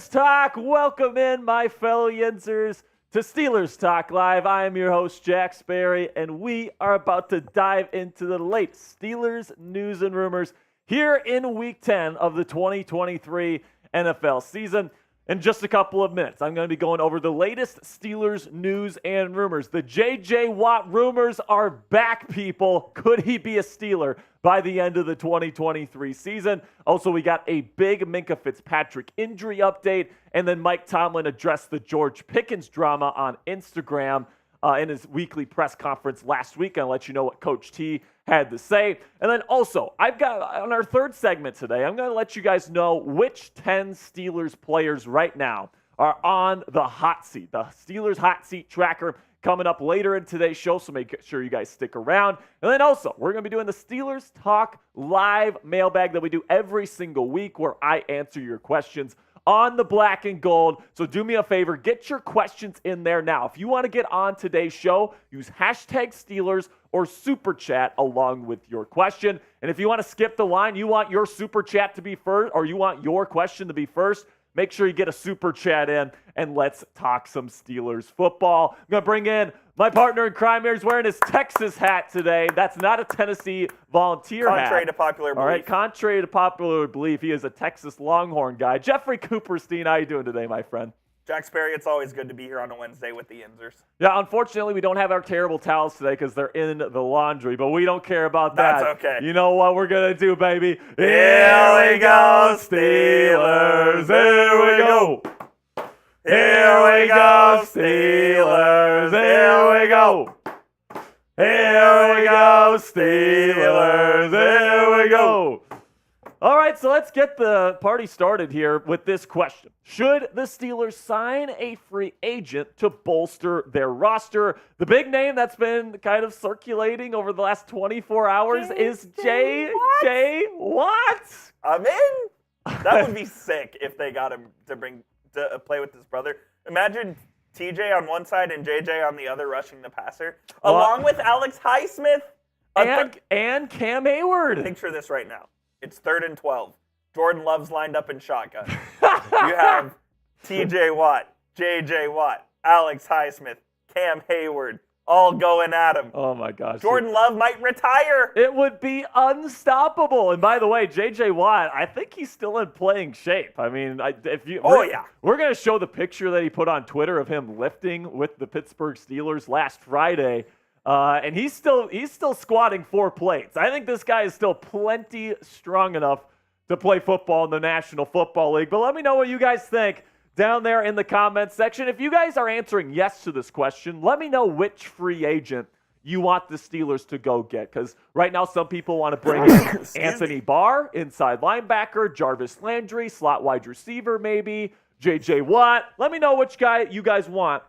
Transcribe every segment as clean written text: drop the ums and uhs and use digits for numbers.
Steelers Talk. Welcome in, my fellow Yinzers, to Steelers Talk Live. I am your host, Jack Sperry, and we are about to dive into the latest Steelers news and rumors here in Week 10 of the 2023 NFL season. In just a couple of minutes, I'm going to be going over the latest Steelers news and rumors. The J.J. Watt rumors are back, people. Could he be a Steeler by the end of the 2023 season? Also, we got a big Minkah Fitzpatrick injury update, and then Mike Tomlin addressed the George Pickens drama on Instagram in his weekly press conference last week. I'll let you know what Coach T had to say. And then also, I've got on our third segment today, I'm going to let you guys know which 10 Steelers players right now are on the hot seat, the Steelers hot seat tracker, coming up later in today's show, so make sure you guys stick around. And then also, we're going to be doing the Steelers Talk Live mailbag that we do every single week, where I answer your questions on the black and gold. So do me a favor, get your questions in there now. If you want to get on today's show, use hashtag Steelers or Super Chat along with your question. And if you want to skip the line, you want your Super Chat to be first, or you want your question to be first, make sure you get a Super Chat in, and let's talk some Steelers football. I'm going to bring in my partner in crime here. He's wearing his Texas hat today. That's not a Tennessee Volunteer hat. Contrary to popular belief. All right, contrary to popular belief, he is a Texas Longhorn guy. Jeffrey Cooperstein, how you doing today, my friend? Jack Sperry, it's always good to be here on a Wednesday with the Yinzers. Yeah, unfortunately, we don't have our terrible towels today because they're in the laundry, but we don't care about that. That's okay. You know what we're going to do, baby? Here we go, Steelers. Here we go. Here we go, Steelers. Here we go. Here we go, Steelers. Here we go. All right, so let's get the party started here with this question. Should the Steelers sign a free agent to bolster their roster? The big name that's been kind of circulating over the last 24 hours is J.J. Watt. I'm in. That would be sick if they got him to play with his brother. Imagine TJ on one side and JJ on the other rushing the passer, along with Alex Highsmith. And Cam Hayward. Picture this right now. It's 3rd and 12. Jordan Love's lined up in shotgun. You have TJ Watt, JJ Watt, Alex Highsmith, Cam Hayward, all going at him. Oh my gosh. Jordan Love might retire. It would be unstoppable. And by the way, JJ Watt, I think he's still in playing shape. I mean, we're going to show the picture that he put on Twitter of him lifting with the Pittsburgh Steelers last Friday. And he's still squatting 4 plates. I think this guy is still plenty strong enough to play football in the National Football League. But let me know what you guys think down there in the comments section. If you guys are answering yes to this question, let me know which free agent you want the Steelers to go get. Because right now some people want to bring in Anthony Barr, inside linebacker, Jarvis Landry, slot wide receiver maybe, J.J. Watt. Let me know which guy you guys want.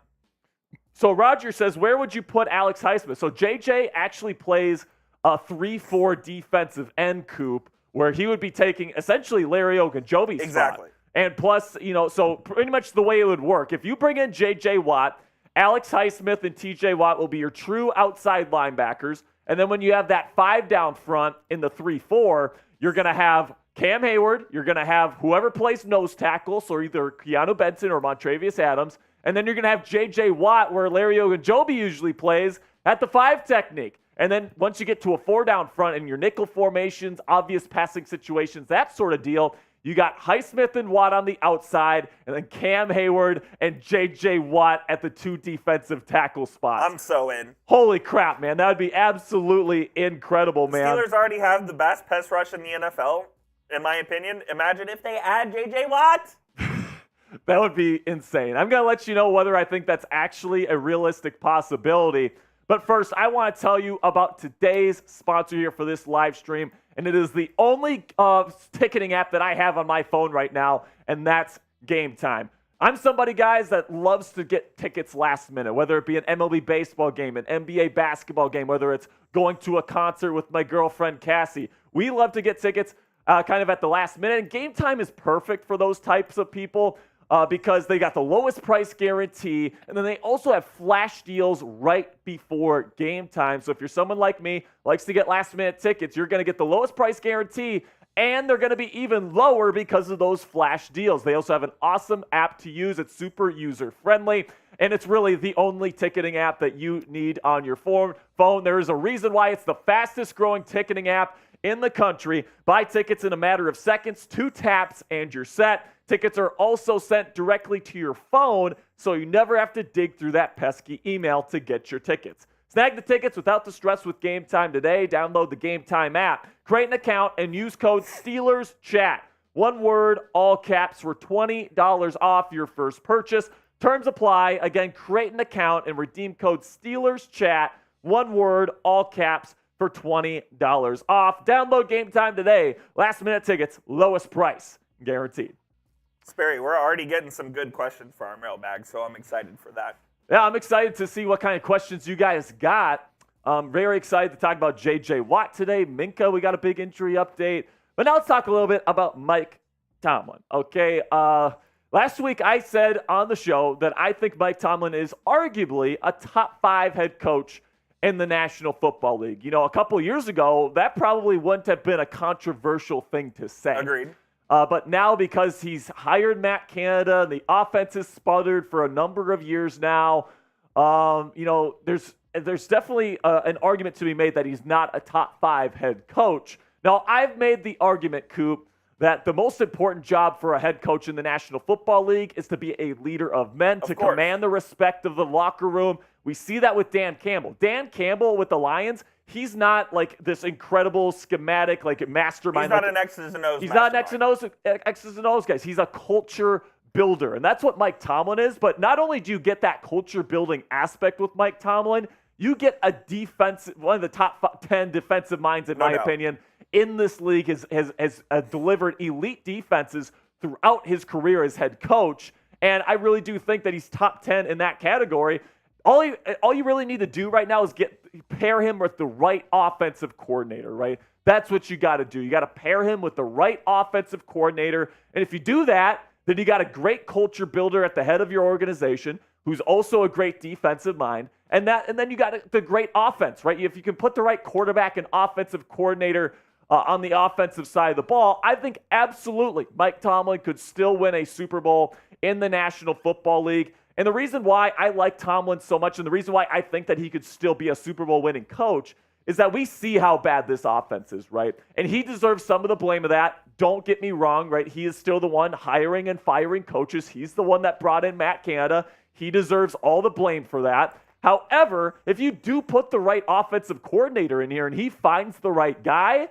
So Roger says, where would you put Alex Highsmith? So JJ actually plays a 3-4 defensive end coop, where he would be taking essentially Larry Ogunjobi's Exactly. spot. And plus, so pretty much the way it would work, if you bring in J.J. Watt, Alex Highsmith and T.J. Watt will be your true outside linebackers. And then when you have that 5 down front in the 3-4, you're going to have Cam Hayward, you're going to have whoever plays nose tackle, so either Keanu Benson or Montravius Adams, and then you're going to have J.J. Watt, where Larry Ogunjobi usually plays, at the 5 technique. And then once you get to a 4 down front in your nickel formations, obvious passing situations, that sort of deal, you got Highsmith and Watt on the outside, and then Cam Hayward and J.J. Watt at the 2 defensive tackle spots. I'm so in. Holy crap, man. That would be absolutely incredible, man. Steelers already have the best pass rush in the NFL, in my opinion. Imagine if they add J.J. Watt. That would be insane. I'm going to let you know whether I think that's actually a realistic possibility. But first, I want to tell you about today's sponsor here for this live stream, and it is the only ticketing app that I have on my phone right now, and that's Game Time. I'm somebody, guys, that loves to get tickets last minute, whether it be an MLB baseball game, an NBA basketball game, whether it's going to a concert with my girlfriend, Cassie. We love to get tickets kind of at the last minute, and Game Time is perfect for those types of people. Because they got the lowest price guarantee, and then they also have flash deals right before game time. So if you're someone like me, likes to get last-minute tickets, you're going to get the lowest price guarantee and they're going to be even lower because of those flash deals. They also have an awesome app to use. It's super user-friendly, and it's really the only ticketing app that you need on your phone. There is a reason why it's the fastest-growing ticketing app in the country. Buy tickets in a matter of seconds, 2 taps, and you're set. Tickets are also sent directly to your phone, so you never have to dig through that pesky email to get your tickets. Snag the tickets without the stress with Game Time today. Download the Game Time app, create an account, and use code SteelersChat. One word, all caps, for $20 off your first purchase. Terms apply. Again, create an account and redeem code SteelersChat. One word, all caps, for $20 off. Download Game Time today. Last-minute tickets, lowest price, guaranteed. Sperry, we're already getting some good questions for our mailbag, so I'm excited for that. Yeah, I'm excited to see what kind of questions you guys got. I'm very excited to talk about J.J. Watt today. Minkah, we got a big injury update. But now let's talk a little bit about Mike Tomlin, okay? Last week I said on the show that I think Mike Tomlin is arguably a top 5 head coach in the National Football League. You know, a couple years ago, that probably wouldn't have been a controversial thing to say. Agreed. But now, because he's hired Matt Canada, the offense has sputtered for a number of years now. You know, there's definitely an argument to be made that he's not a top 5 head coach. Now, I've made the argument, Coop, that the most important job for a head coach in the National Football League is to be a leader of men, to command the respect of the locker room. We see that with Dan Campbell. Dan Campbell with the Lions, he's not like this incredible schematic, like mastermind. He's not an X's and O's. He's not an X's and O's guys. He's a culture builder, and that's what Mike Tomlin is. But not only do you get that culture building aspect with Mike Tomlin, you get a one of the top 10 defensive minds, in my opinion, in this league. Has delivered elite defenses throughout his career as head coach, and I really do think that he's top 10 in that category. All you really need to do right now is pair him with the right offensive coordinator, right? That's what you got to do. You got to pair him with the right offensive coordinator. And if you do that, then you got a great culture builder at the head of your organization who's also a great defensive mind. And then you got the great offense, right? If you can put the right quarterback and offensive coordinator on the offensive side of the ball, I think absolutely Mike Tomlin could still win a Super Bowl in the National Football League. And the reason why I like Tomlin so much, and the reason why I think that he could still be a Super Bowl winning coach, is that we see how bad this offense is, right? And he deserves some of the blame of that. Don't get me wrong, right? He is still the one hiring and firing coaches. He's the one that brought in Matt Canada. He deserves all the blame for that. However, if you do put the right offensive coordinator in here and he finds the right guy,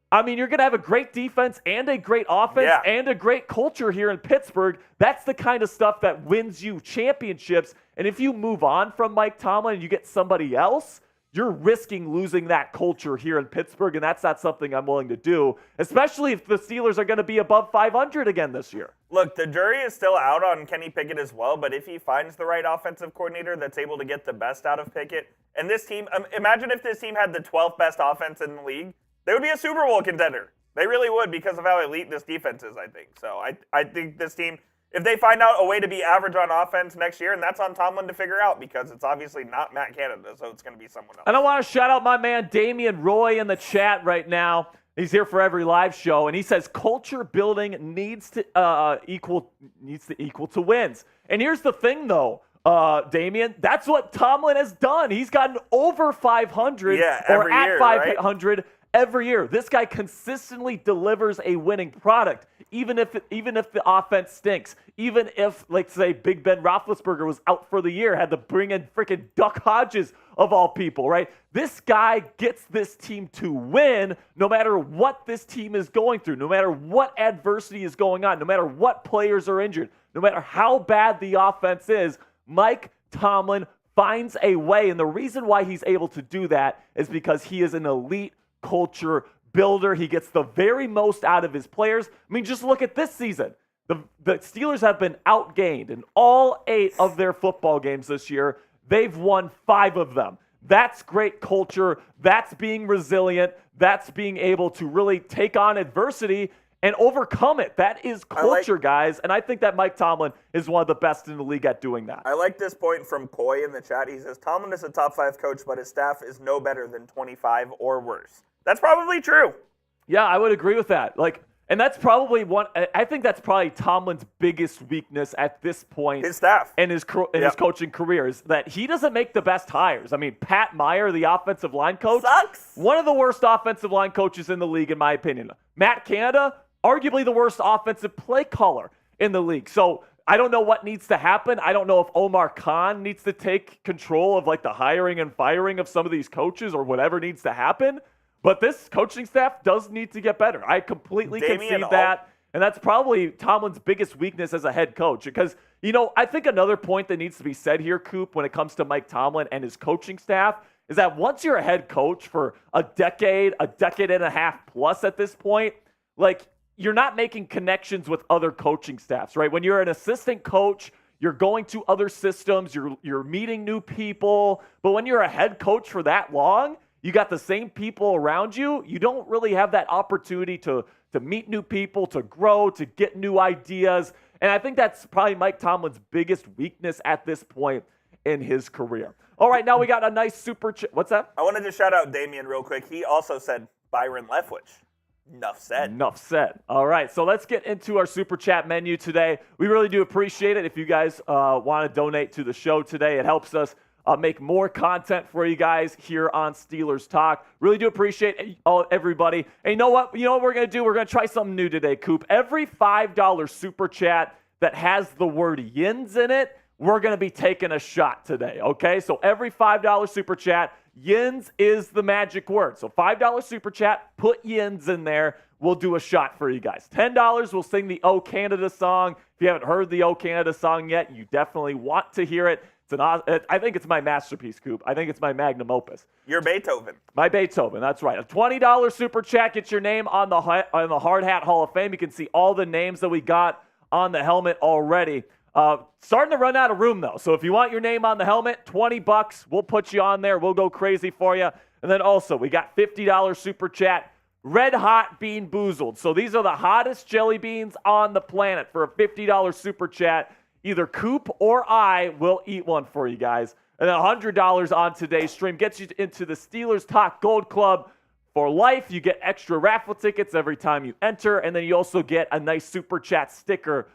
I mean, you're going to have a great defense and a great offense and a great culture here in Pittsburgh. That's the kind of stuff that wins you championships. And if you move on from Mike Tomlin and you get somebody else, you're risking losing that culture here in Pittsburgh, and that's not something I'm willing to do, especially if the Steelers are going to be above 500 again this year. Look, the jury is still out on Kenny Pickett as well, but if he finds the right offensive coordinator that's able to get the best out of Pickett, and this team, imagine if this team had the 12th best offense in the league, they would be a Super Bowl contender. They really would because of how elite this defense is, I think. So I think this team, if they find out a way to be average on offense next year, and that's on Tomlin to figure out because it's obviously not Matt Canada, so it's going to be someone else. And I want to shout out my man Damian Roy in the chat right now. He's here for every live show, and he says culture building needs to equal to wins. And here's the thing, though, Damian, that's what Tomlin has done. He's gotten over 500 or at 500 every year. This guy consistently delivers a winning product, even if the offense stinks. Even if, like, say, Big Ben Roethlisberger was out for the year, had to bring in freaking Duck Hodges of all people, right? This guy gets this team to win no matter what this team is going through, no matter what adversity is going on, no matter what players are injured, no matter how bad the offense is. Mike Tomlin finds a way, and the reason why he's able to do that is because he is an elite culture builder. He gets the very most out of his players. I mean, just look at this season. The Steelers have been outgained in all 8 of their football games this year. They've won 5 of them. That's great culture. That's being resilient. That's being able to really take on adversity and overcome it. That is culture, guys. And I think that Mike Tomlin is one of the best in the league at doing that. I like this point from Coy in the chat. He says, Tomlin is a top 5 coach, but his staff is no better than 25 or worse. That's probably true. Yeah, I would agree with that. And that's probably I think that's probably Tomlin's biggest weakness at this point. His staff. In his coaching career is that he doesn't make the best hires. I mean, Pat Meyer, the offensive line coach, sucks. One of the worst offensive line coaches in the league, in my opinion. Matt Canada, arguably the worst offensive play caller in the league. So I don't know what needs to happen. I don't know if Omar Khan needs to take control of the hiring and firing of some of these coaches or whatever needs to happen. But this coaching staff does need to get better. I completely concede that. And that's probably Tomlin's biggest weakness as a head coach. Because, I think another point that needs to be said here, Coop, when it comes to Mike Tomlin and his coaching staff, is that once you're a head coach for a decade and a half plus at this point, you're not making connections with other coaching staffs, right? When you're an assistant coach, you're going to other systems, you're meeting new people. But when you're a head coach for that long, you got the same people around you. You don't really have that opportunity to meet new people, to grow, to get new ideas. And I think that's probably Mike Tomlin's biggest weakness at this point in his career. All right, now we got a nice super chat. What's that? I wanted to shout out Damian real quick. He also said Byron Leftwich. Enough said. Enough said. All right, so let's get into our super chat menu today. We really do appreciate it if you guys want to donate to the show today. It helps us make more content for you guys here on Steelers Talk. Really do appreciate everybody. And you know what? You know what we're going to do? We're going to try something new today, Coop. Every $5 super chat that has the word Yinz in it, we're going to be taking a shot today, okay? So every $5 super chat, Yinz is the magic word. So $5 super chat, put Yinz in there. We'll do a shot for you guys. $10, we'll sing the O Canada song. If you haven't heard the O Canada song yet, you definitely want to hear it. I think it's my masterpiece, Coop. I think it's my magnum opus. Your Beethoven. My Beethoven, that's right. A $20 super chat gets your name on the Hard Hat Hall of Fame. You can see all the names that we got on the helmet already. Starting to run out of room, though. So if you want your name on the helmet, $20, we'll put you on there. We'll go crazy for you. And then also, we got $50 super chat, Red Hot Bean Boozled. So these are the hottest jelly beans on the planet for a $50 super chat. Either Coop or I will eat one for you guys. And then $100 on today's stream gets you into the Steelers Talk Gold Club for life. You get extra raffle tickets every time you enter. And then you also get a nice super chat sticker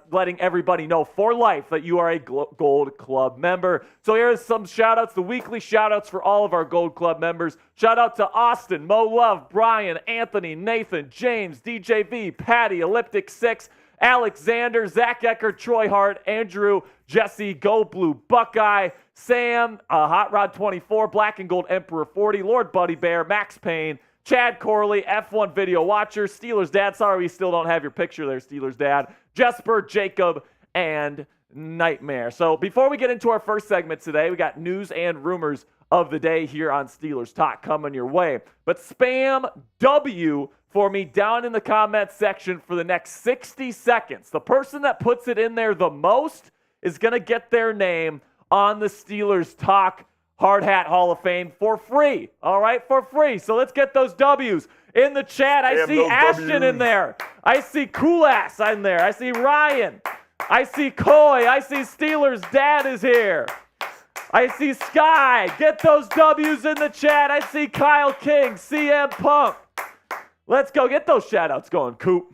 letting everybody know for life that you are a Gold Club member. So here's some shout-outs, the weekly shout-outs for all of our Gold Club members. Shout-out to Austin, Mo Love, Brian, Anthony, Nathan, James, DJV, Patty, Elliptic 6, Alexander, Zach Eckert, Troy Hart, Andrew, Jesse, Go Blue, Buckeye, Sam, Hot Rod 24, Black and Gold Emperor 40, Lord Buddy Bear, Max Payne, Chad Corley, F1 Video Watcher, Steelers Dad. Sorry we still don't have your picture there, Steelers Dad. Jesper, Jacob, and Nightmare. So before we get into our first segment today, we got news and rumors of the day here on Steelers Talk coming your way. But spam W for me down in the comment section for the next 60 seconds. The person that puts it in there the most is going to get their name on the Steelers Talk Hard Hat Hall of Fame for free. All right, for free. So let's get those W's in the chat. I see Ashton in there. I see Cool Ass in there. I see Ryan. I see Coy. I see Steelers Dad is here. I see Sky. Get those W's in the chat. I see Kyle King, CM Punk. Let's go get those shout-outs going, Coop.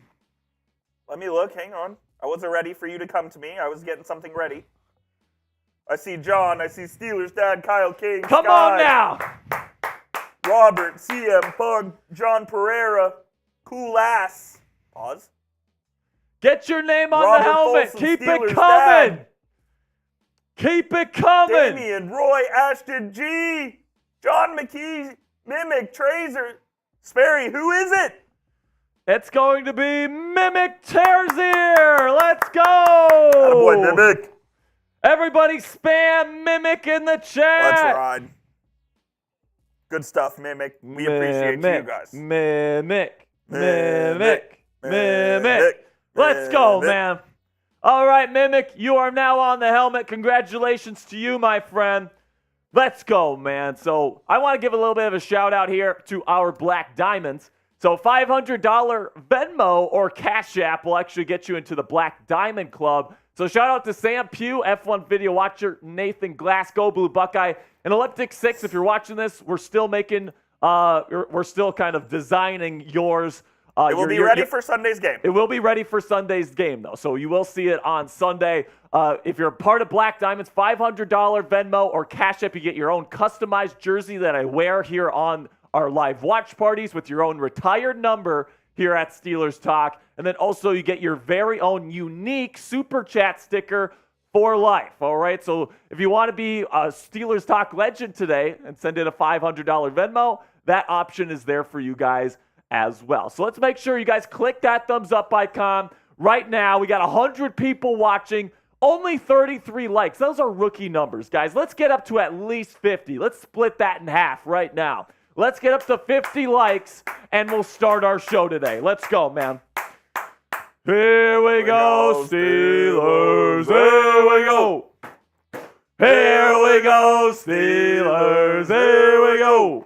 Let me look. Hang on. I wasn't ready for you to come to me. I was getting something ready. I see John. I see Steelers Dad, Kyle King. Come Sky, on now. Robert, CM Punk, John Pereira, Cool Ass. Pause. Get your name on Robert the helmet. Folsom, Keep Steelers it coming. Dad. Keep it coming. Damian, Roy, Ashton, G, John McKee, Mimic, Trazer, Sperry. Who is it? It's going to be Mimic Terzier. Let's go. Attaboy, Mimic. Everybody spam Mimic in the chat. Let's ride. Good stuff, Mimic. We appreciate you guys. Mimic. Let's go, man. All right, Mimic, you are now on the helmet. Congratulations to you, my friend. Let's go, man. So I want to give a little bit of a shout out here to our Black Diamonds. So $500 Venmo or Cash App will actually get you into the Black Diamond Club. So shout out to Sam Pugh, F1 Video Watcher, Nathan Glass, Go Blue Buckeye, and Elliptic 6. If you're watching this, we're still making We're still kind of designing yours. It will be ready for Sunday's game. It will be ready for Sunday's game, though, so you will see it on Sunday. If you're a part of Black Diamond's $500 Venmo or Cash App, you get your own customized jersey that I wear here on our live watch parties with your own retired number here at Steelers Talk. And then also you get your very own unique Super Chat sticker for life, all right? So if you want to be a Steelers Talk legend today and send in a $500 Venmo, that option is there for you guys as well. So let's make sure you guys click that thumbs up icon right now. We got 100 people watching, only 33 likes. Those are rookie numbers, guys. Let's get up to at least 50. Let's split that in half right now. Let's get up to 50 likes, and we'll start our show today. Let's go, man. Here we go, Steelers. Here we go. Here we go, Steelers. Here we go.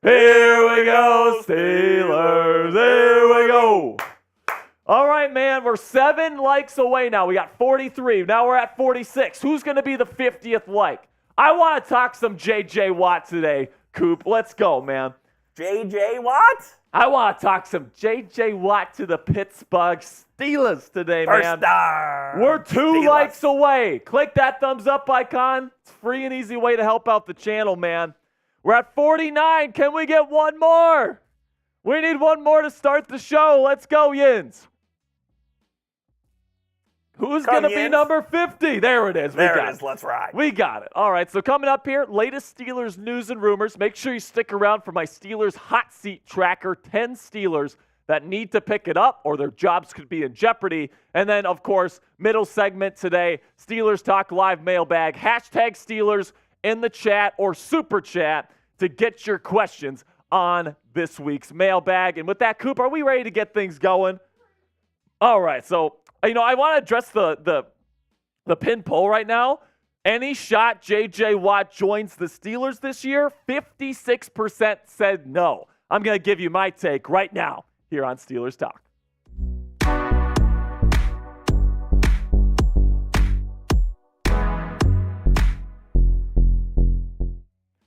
Here we go, Steelers. Here we go. All right, man, we're 7 likes away now. We got 43. Now we're at 46. Who's going to be the 50th like? I want to talk some J.J. Watt today, Coop. Let's go, man. J.J. Watt? I want to talk some J.J. Watt to the Pittsburgh Steelers today, man. First down. We're 2 Steelers. likes away. Click that thumbs up icon. It's a free and easy way to help out the channel, man. We're at 49. Can we get one more? We need one more to start the show. Let's go, Yinz. Who's going to be number 50? There it is. There it is. Let's ride. We got it. All right, so coming up here, latest Steelers news and rumors. Make sure you stick around for my Steelers hot seat tracker, 10 Steelers that need to pick it up or their jobs could be in jeopardy. And then, of course, middle segment today, Steelers Talk Live mailbag, hashtag Steelers in the chat or super chat to get your questions on this week's mailbag. And with that, Coop, are we ready to get things going? All right, so, I want to address the pin poll right now. Any shot J.J. Watt joins the Steelers this year? 56% said no. I'm going to give you my take right now here on Steelers Talk.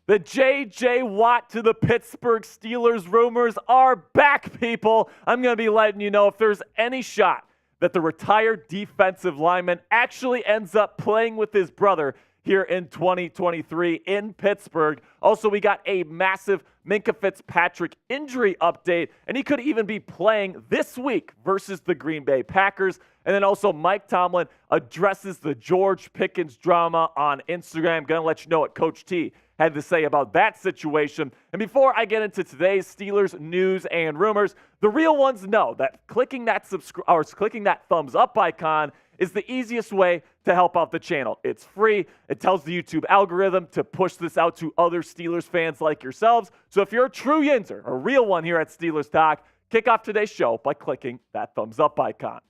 The J.J. Watt to the Pittsburgh Steelers rumors are back, people. I'm going to be letting you know if there's any shot that the retired defensive lineman actually ends up playing with his brother here in 2023 in Pittsburgh. Also, we got a massive Minkah Fitzpatrick injury update, and he could even be playing this week versus the Green Bay Packers. And then also Mike Tomlin addresses the George Pickens drama on Instagram. Going to let you know what Coach T had to say about that situation. And before I get into today's Steelers news and rumors, the real ones know that clicking that thumbs up icon is the easiest way to help out the channel. It's free. It tells the YouTube algorithm to push this out to other Steelers fans like yourselves. So if you're a true Yinzer, a real one here at Steelers Talk, kick off today's show by clicking that thumbs up icon.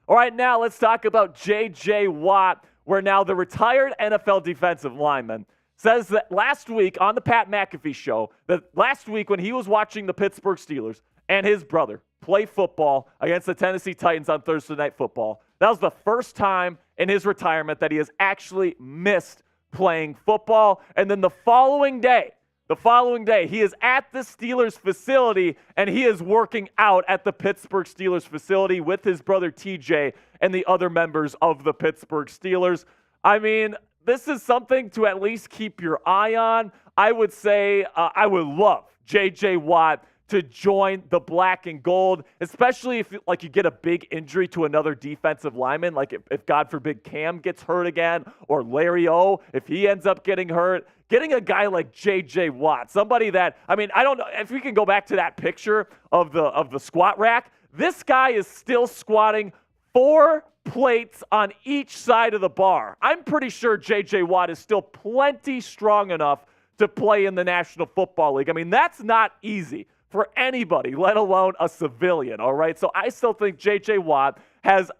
All right, now let's talk about J.J. Watt, where now the retired NFL defensive lineman says that last week on the Pat McAfee show, that last week when he was watching the Pittsburgh Steelers and his brother play football against the Tennessee Titans on Thursday Night Football, that was the first time in his retirement that he has actually missed playing football. And then the following day, he is at the Steelers facility, and he is working out at the Pittsburgh Steelers facility with his brother TJ and the other members of the Pittsburgh Steelers. I mean, this is something to at least keep your eye on. I would say I would love J.J. Watt to join the black and gold, especially if you get a big injury to another defensive lineman, like if God forbid Cam gets hurt again, or Larry O, if he ends up getting hurt. Getting a guy like J.J. Watt, somebody that, I don't know if we can go back to that picture of the squat rack. This guy is still squatting 4 plates on each side of the bar. I'm pretty sure J.J. Watt is still plenty strong enough to play in the National Football League. That's not easy for anybody, let alone a civilian, all right? So I still think J.J. Watt has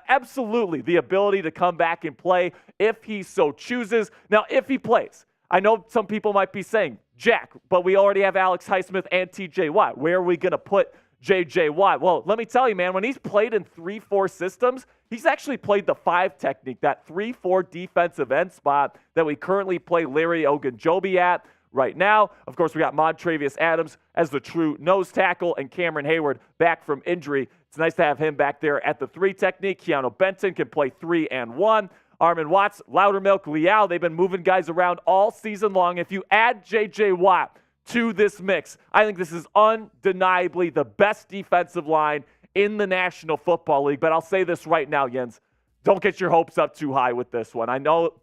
absolutely the ability to come back and play if he so chooses. Now, if he plays, I know some people might be saying, Jack, but we already have Alex Highsmith and T.J. Watt. Where are we going to put J.J. Watt? Well, let me tell you, man, when he's played in 3-4 systems, he's actually played the 5 technique, that 3-4 defensive end spot that we currently play Larry Ogunjobi at. right now. Of course, we got Montravius Adams as the true nose tackle and Cameron Hayward back from injury. It's nice to have him back there at the 3 technique. Keanu Benton can play 3 and 1. Armin Watts, Loudermilk, Leal, they've been moving guys around all season long. If you add J.J. Watt to this mix, I think this is undeniably the best defensive line in the National Football League. But I'll say this right now, Yinz, don't get your hopes up too high with this one. I know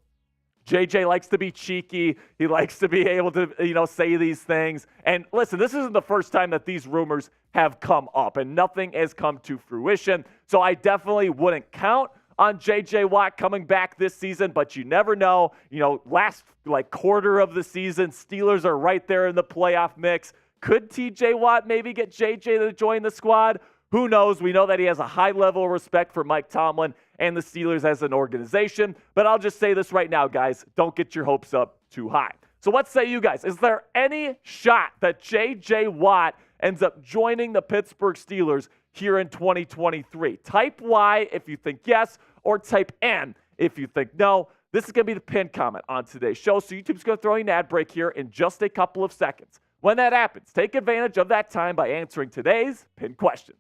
JJ likes to be cheeky. He likes to be able to, say these things. And listen, this isn't the first time that these rumors have come up, and nothing has come to fruition. So I definitely wouldn't count on J.J. Watt coming back this season, but you never know. Last quarter of the season, Steelers are right there in the playoff mix. Could T.J. Watt maybe get J.J. to join the squad? Who knows? We know that he has a high level of respect for Mike Tomlin and the Steelers as an organization, but I'll just say this right now, guys. Don't get your hopes up too high. So what say you guys? Is there any shot that J.J. Watt ends up joining the Pittsburgh Steelers here in 2023? Type Y if you think yes, or type N if you think no. This is going to be the pinned comment on today's show, so YouTube's going to throw you an ad break here in just a couple of seconds. When that happens, take advantage of that time by answering today's pinned question.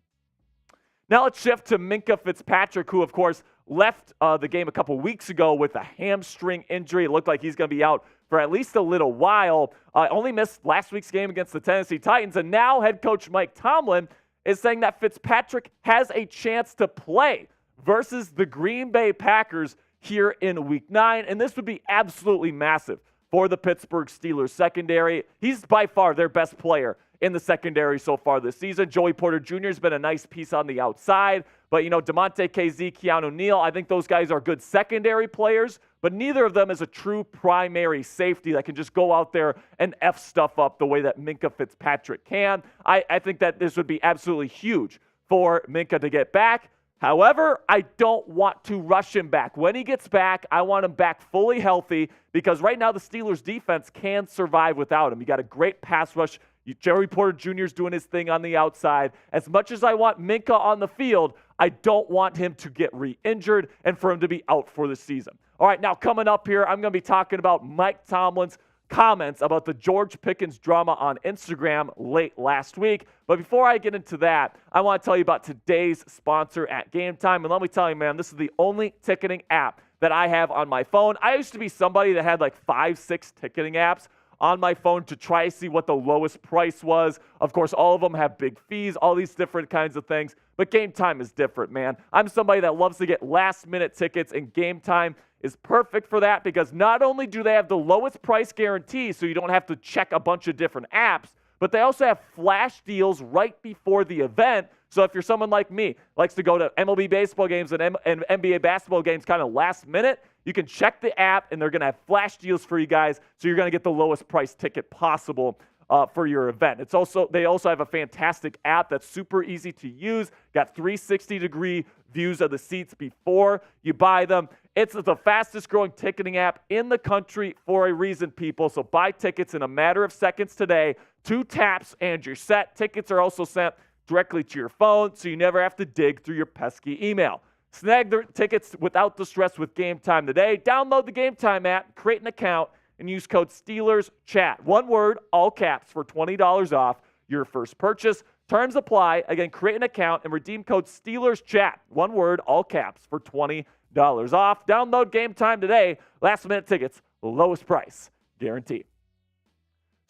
Now let's shift to Minkah Fitzpatrick, who, of course, left the game a couple weeks ago with a hamstring injury. It looked like he's going to be out for at least a little while. Only missed last week's game against the Tennessee Titans, and now head coach Mike Tomlin is saying that Fitzpatrick has a chance to play versus the Green Bay Packers here in Week 9, and this would be absolutely massive for the Pittsburgh Steelers secondary. He's by far their best player in the secondary so far this season. Joey Porter Jr. has been a nice piece on the outside, but DeMonte KZ, Keanu Neal, I think those guys are good secondary players, but neither of them is a true primary safety that can just go out there and F stuff up the way that Minkah Fitzpatrick can. I think that this would be absolutely huge for Minkah to get back. However, I don't want to rush him back. When he gets back, I want him back fully healthy because right now the Steelers defense can survive without him. You got a great pass rush. Joey Porter Jr. is doing his thing on the outside. As much as I want Minkah on the field, I don't want him to get re-injured and for him to be out for the season. All right, now coming up here, I'm going to be talking about Mike Tomlin's comments about the George Pickens drama on Instagram late last week. But before I get into that, I want to tell you about today's sponsor at Game Time. And let me tell you, man, this is the only ticketing app that I have on my phone. I used to be somebody that had 5-6 ticketing apps on my phone to try to see what the lowest price was. Of course, all of them have big fees, all these different kinds of things. But Game Time is different, man. I'm somebody that loves to get last-minute tickets, and Game Time is perfect for that because not only do they have the lowest price guarantee so you don't have to check a bunch of different apps, but they also have flash deals right before the event. So if you're someone like me, likes to go to MLB baseball games and NBA basketball games kind of last minute, you can check the app and they're going to have flash deals for you guys. So you're going to get the lowest price ticket possible for your event. They also have a fantastic app that's super easy to use. Got 360-degree views of the seats before you buy them. It's the fastest growing ticketing app in the country for a reason, people. So buy tickets in a matter of seconds today. 2 taps and you're set. Tickets are also sent directly to your phone, so you never have to dig through your pesky email. Snag the tickets without the stress with Game Time today. Download the Game Time app, create an account, and use code SteelersChat. One word, all caps, for $20 off your first purchase. Terms apply. Again, create an account and redeem code SteelersChat. One word, all caps, for $20 off. Download Game Time today. Last-minute tickets, lowest price, guaranteed.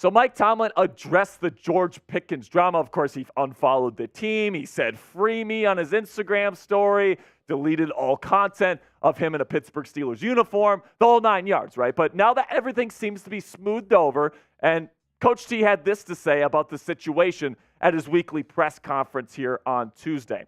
So Mike Tomlin addressed the George Pickens drama. Of course, he unfollowed the team. He said, "Free me" on his Instagram story, deleted all content of him in a Pittsburgh Steelers uniform, the whole 9 yards, right? But now that everything seems to be smoothed over, and Coach T had this to say about the situation at his weekly press conference here on Tuesday.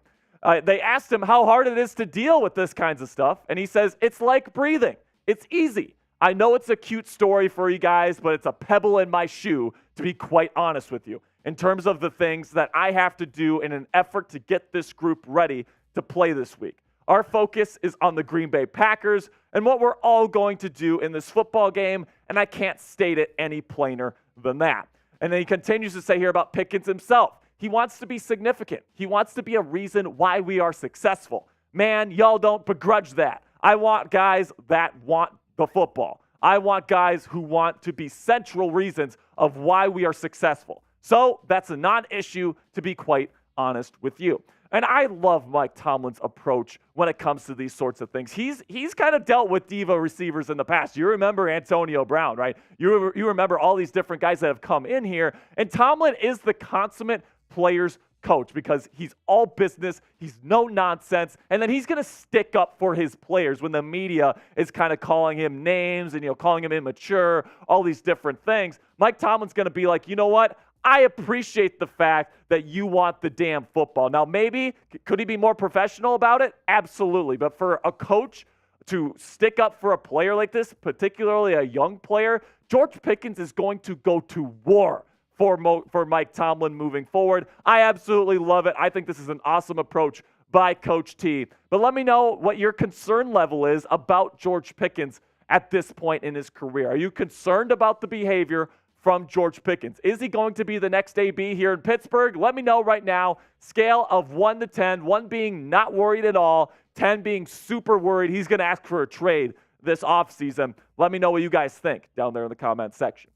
They asked him how hard it is to deal with this kinds of stuff, and he says, "It's like breathing. It's easy. I know it's a cute story for you guys, but it's a pebble in my shoe, to be quite honest with you, in terms of the things that I have to do in an effort to get this group ready to play this week. Our focus is on the Green Bay Packers and what we're all going to do in this football game, and I can't state it any plainer than that." And then he continues to say here about Pickens himself. He wants to be significant. He wants to be a reason why we are successful. Man, y'all don't begrudge that. I want guys that want the football. I want guys who want to be central reasons of why we are successful. So that's a non-issue, to be quite honest with you. And I love Mike Tomlin's approach when it comes to these sorts of things. He's kind of dealt with diva receivers in the past. You remember Antonio Brown, right? You remember all these different guys that have come in here. And Tomlin is the consummate players coach because he's all business, he's no nonsense, and then he's going to stick up for his players when the media is kind of calling him names and calling him immature, all these different things. Mike Tomlin's going to be like, you know what? I appreciate the fact that you want the damn football. Now, maybe, could he be more professional about it? Absolutely. But for a coach to stick up for a player like this, particularly a young player, George Pickens is going to go to war for Mike Tomlin moving forward. I absolutely love it. I think this is an awesome approach by Coach T. But let me know what your concern level is about George Pickens at this point in his career. Are you concerned about the behavior from George Pickens? Is he going to be the next AB here in Pittsburgh? Let me know right now. Scale of 1 to 10, 1 being not worried at all, 10 being super worried. He's going to ask for a trade this offseason. Let me know what you guys think down there in the comment section.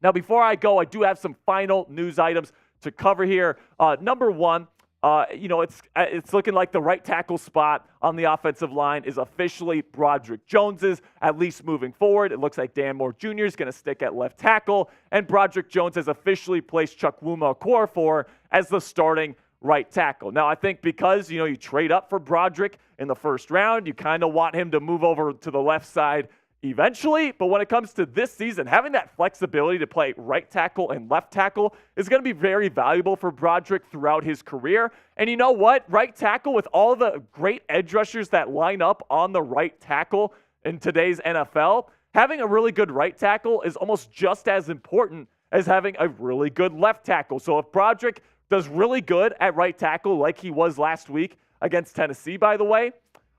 Now, before I go, I do have some final news items to cover here. Number one, it's looking like the right tackle spot on the offensive line is officially Broderick Jones's, at least moving forward. It looks like Dan Moore Jr. is going to stick at left tackle, and Broderick Jones has officially placed Chukwuma Okorafor as the starting right tackle. Now, I think because, you trade up for Broderick in the first round, you kind of want him to move over to the left side eventually, but when it comes to this season, having that flexibility to play right tackle and left tackle is going to be very valuable for Broderick throughout his career. And you know what? Right tackle, with all the great edge rushers that line up on the right tackle in today's NFL, having a really good right tackle is almost just as important as having a really good left tackle. So if Broderick does really good at right tackle like he was last week against Tennessee, by the way,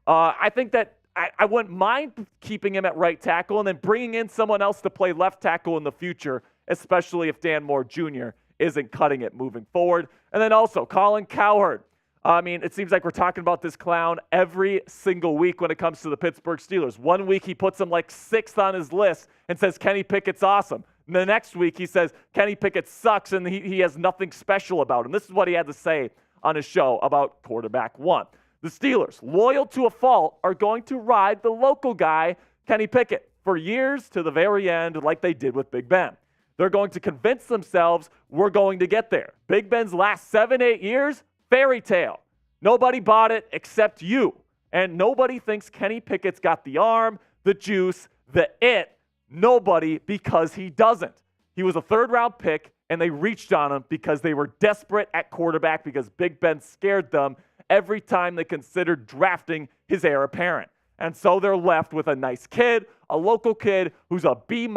I think that I wouldn't mind keeping him at right tackle and then bringing in someone else to play left tackle in the future, especially if Dan Moore Jr. isn't cutting it moving forward. And then also Colin Cowherd. I mean, it seems like we're talking about this clown every single week when it comes to the Pittsburgh Steelers. One week he puts him like 6th on his list and says Kenny Pickett's awesome. And the next week he says Kenny Pickett sucks and he has nothing special about him. This is what he had to say on his show about quarterback 1. The Steelers, loyal to a fault, are going to ride the local guy, Kenny Pickett, for years to the very end like they did with Big Ben. They're going to convince themselves we're going to get there. Big Ben's last 7-8 years, fairy tale. Nobody bought it except you. And nobody thinks Kenny Pickett's got the arm, the juice, the it. Nobody, because he doesn't. He was a 3rd-round pick, and they reached on him because they were desperate at quarterback because Big Ben scared them every time they considered drafting his heir apparent. And so they're left with a nice kid, a local kid who's a B-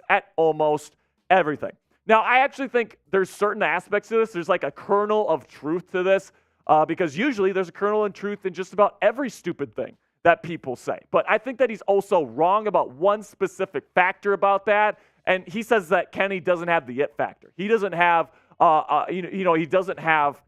at almost everything. Now, I actually think there's certain aspects to this. There's like a kernel of truth to this because usually there's a kernel of truth in just about every stupid thing that people say. But I think that he's also wrong about one specific factor about that. And he says that Kenny doesn't have the it factor. He doesn't have, he doesn't have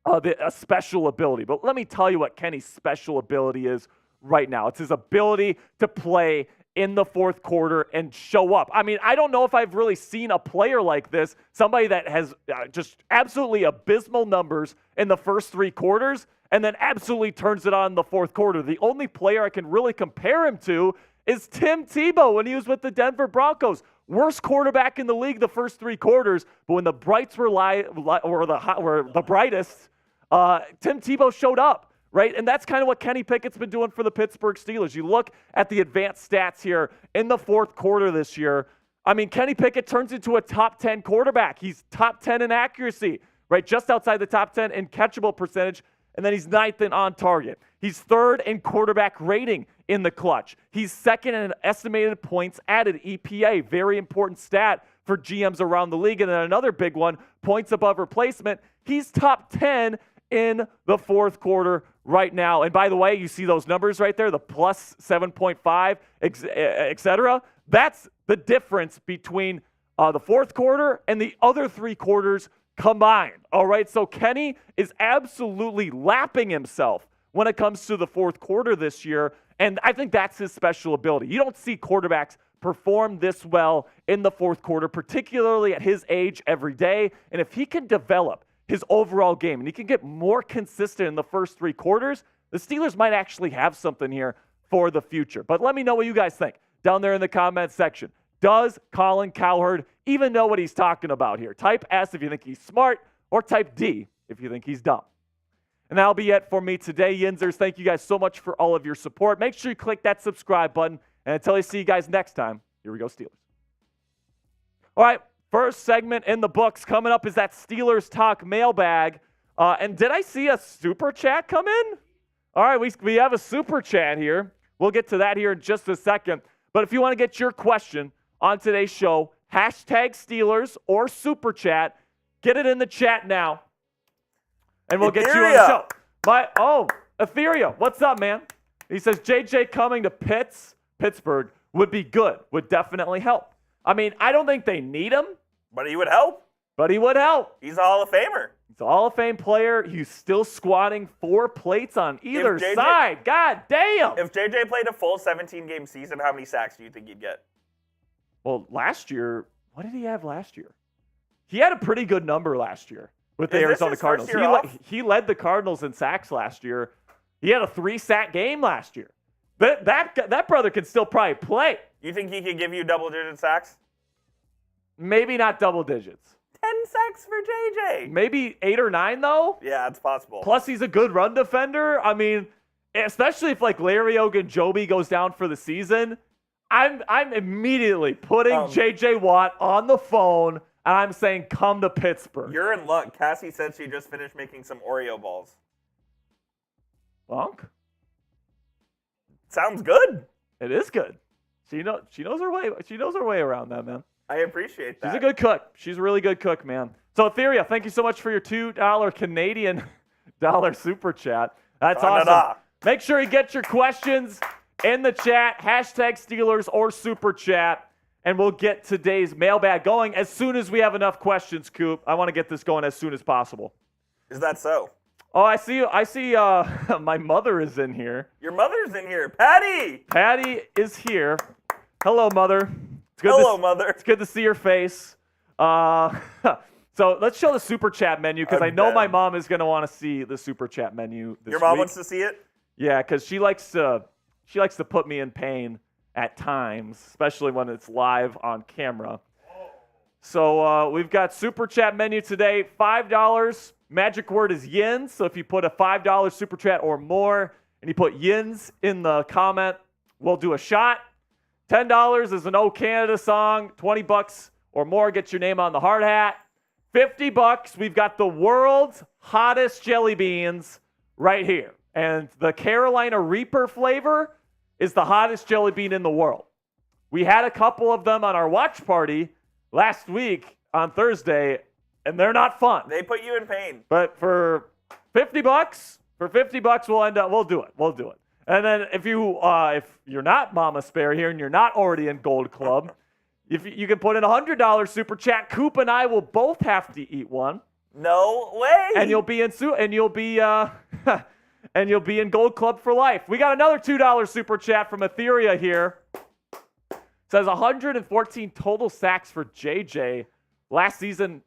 a special ability. But let me tell you what Kenny's special ability is right now. It's his ability to play in the 4th quarter and show up. I mean, I don't know if I've really seen a player like this, somebody that has just absolutely abysmal numbers in the first 3 quarters and then absolutely turns it on in the 4th quarter. The only player I can really compare him to is Tim Tebow when he was with the Denver Broncos. Worst quarterback in the league the first 3 quarters, but when the brights were the brightest, Tim Tebow showed up, right? And that's kind of what Kenny Pickett's been doing for the Pittsburgh Steelers. You look at the advanced stats here in the 4th quarter this year. I mean, Kenny Pickett turns into a top 10 quarterback. He's top 10 in accuracy, right? Just outside the top 10 in catchable percentage. And then he's 9th in on target. He's 3rd in quarterback rating in the clutch. He's 2nd in estimated points added, EPA, very important stat for GMs around the league. And then another big one, points above replacement. He's top 10 in the 4th quarter right now. And by the way, you see those numbers right there, the plus 7.5, et cetera. That's the difference between the 4th quarter and the other 3 quarters combined. All right, so Kenny is absolutely lapping himself when it comes to the 4th quarter this year, and I think that's his special ability. You don't see quarterbacks perform this well in the fourth quarter, particularly at his age every day. And if he can develop his overall game and he can get more consistent in the first three quarters, the Steelers might actually have something here for the future. But let me know what you guys think down there in the comment section. Does Colin Cowherd even know what he's talking about here? Type S if you think he's smart, or type D if you think he's dumb. And that'll be it for me today, Yinzers. Thank you guys so much for all of your support. Make sure you click that subscribe button. And until I see you guys next time, here we go, Steelers. All right, first segment in the books. Coming up is that Steelers Talk mailbag. And did I see a super chat come in? All right, we have a super chat here. We'll get to that here in just a second. But if you want to get your question on today's show, hashtag Steelers or super chat, get it in the chat now. And we'll get you on the show. Etheria, what's up, man? He says, JJ coming to Pittsburgh would be good, would definitely help. I mean, I don't think they need him. But he would help. He's a Hall of Famer. He's a Hall of Fame player. He's still squatting 4 plates on either side. God damn. If JJ played a full 17-game season, how many sacks do you think he'd get? Well, last year, what did he have last year? He had a pretty good number last year with the Arizona Cardinals. He led the Cardinals in sacks last year. He had a 3-sack game last year. That brother can still probably play. You think he could give you double-digit sacks? Maybe not double digits. 10 sacks for JJ. Maybe 8 or 9, though. Yeah, it's possible. Plus, he's a good run defender. I mean, especially if like Larry Ogunjobi goes down for the season, I'm immediately putting JJ Watt on the phone and I'm saying, come to Pittsburgh. You're in luck. Cassie said she just finished making some Oreo balls. Bonk. Sounds good. It is good. She knows her way. She knows her way around that, man. I appreciate that. She's a good cook. She's a really good cook, man. So, Etheria, thank you so much for your $2 Canadian dollar super chat. That's awesome. Make sure you get your questions in the chat, hashtag Steelers or super chat, and we'll get today's mailbag going as soon as we have enough questions, Coop. I want to get this going as soon as possible. Is that so? Oh, I see my mother is in here. Your mother's in here. Patty! Patty is here. Hello, Mother. Mother. It's good to see your face. So let's show the super chat menu because I know my mom is going to want to see the super chat menu this week. Your mom wants to see it? Yeah, because she likes to put me in pain at times, especially when it's live on camera. So we've got super chat menu today, $5. Magic word is Yinz. So if you put a $5 super chat or more and you put Yinz in the comment, we'll do a shot. $10 is an O Canada song. $20 or more gets your name on the hard hat. $50, we've got the world's hottest jelly beans right here. And the Carolina Reaper flavor is the hottest jelly bean in the world. We had a couple of them on our watch party last week on Thursday, and they're not fun. They put you in pain. But for $50, we'll do it. And then if you're not Mama Spare here and you're not already in Gold Club, if you can put in $100 super chat, Coop and I will both have to eat one. No way. And you'll be in Gold Club for life. We got another $2 super chat from Etheria here. Says 114 total sacks for JJ last season.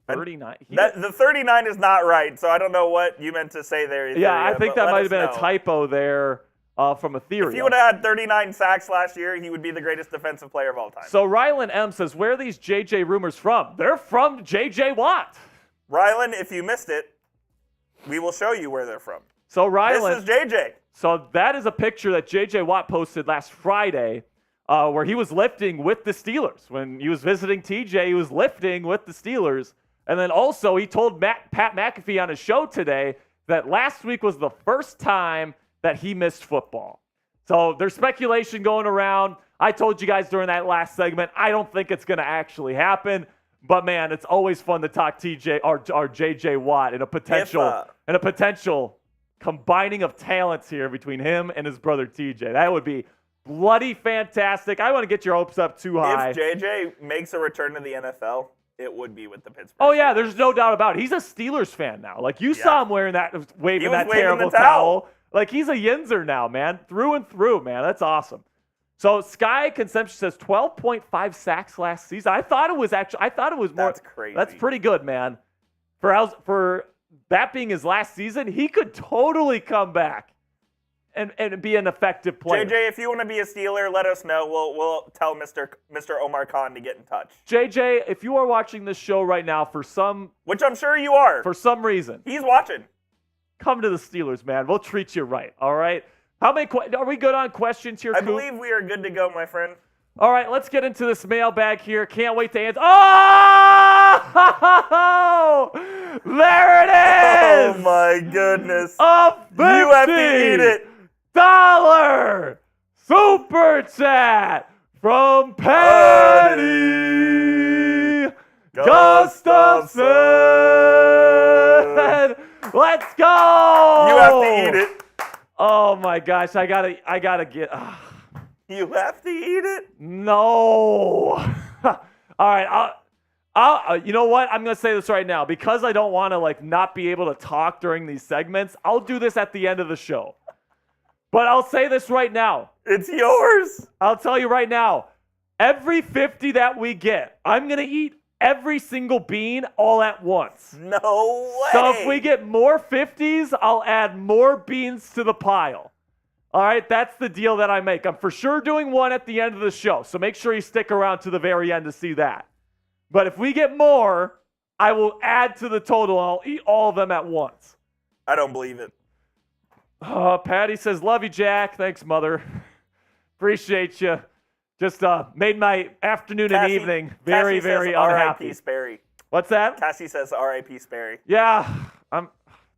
39. The 39 is not right, so I don't know what you meant to say there. Etheria, yeah, I think that might have been a typo there from Etheria. If he would have had 39 sacks last year, he would be the greatest defensive player of all time. So Rylan M says, where are these JJ rumors from? They're from JJ Watt. Rylan, if you missed it, we will show you where they're from. So Rylan, this is JJ. So that is a picture that JJ Watt posted last Friday where he was lifting with the Steelers. When he was visiting TJ, he was lifting with the Steelers. And then also he told Pat McAfee on his show today that last week was the first time that he missed football. So there's speculation going around. I told you guys during that last segment, I don't think it's going to actually happen. But man, it's always fun to talk TJ or JJ Watt and a potential combining of talents here between him and his brother TJ. That would be bloody fantastic. I want to get your hopes up too high. If JJ makes a return to the NFL, it would be with the Pittsburgh. Oh yeah, there's no doubt about it. He's a Steelers fan now. Like you saw him waving that terrible towel. Like he's a Yinzer now, man, through and through, man. That's awesome. So Sky Consumption says 12.5 sacks last season. I thought it was more. That's crazy. That's pretty good, man. For that being his last season, he could totally come back and be an effective player. JJ, if you want to be a Steeler, let us know. We'll tell Mr. Omar Khan to get in touch. JJ, if you are watching this show right now which I'm sure you are. For some reason, He's watching. come to the Steelers, man. We'll treat you right, all right? How many are we good on questions here, I Coop? believe we are good to go, my friend. All right, let's get into this mailbag here. Can't wait to answer. Oh! There it is! Oh, my goodness. A $50 You have to eat it. Super chat from Patty Gustafson. Let's go! You have to eat it. Oh my gosh, I gotta get. You have to eat it? No. All right, you know what? I'm gonna say this right now because I don't want to not be able to talk during these segments. I'll do this at the end of the show. But I'll say this right now. It's yours. I'll tell you right now. Every 50 that we get, I'm gonna eat every single bean all at once. No way. So if we get more 50s, I'll add more beans to the pile. All right, that's the deal that I make. I'm for sure doing one at the end of the show, so make sure you stick around to the very end to see that. But if we get more, I will add to the total. I'll eat all of them at once. I don't believe it. Patty says, love you, Jack. Thanks, Mother. Appreciate you. Just made my afternoon and evening very, very unhappy. R.I.P. Sperry. What's that? Cassie says R.I.P. Sperry. Yeah.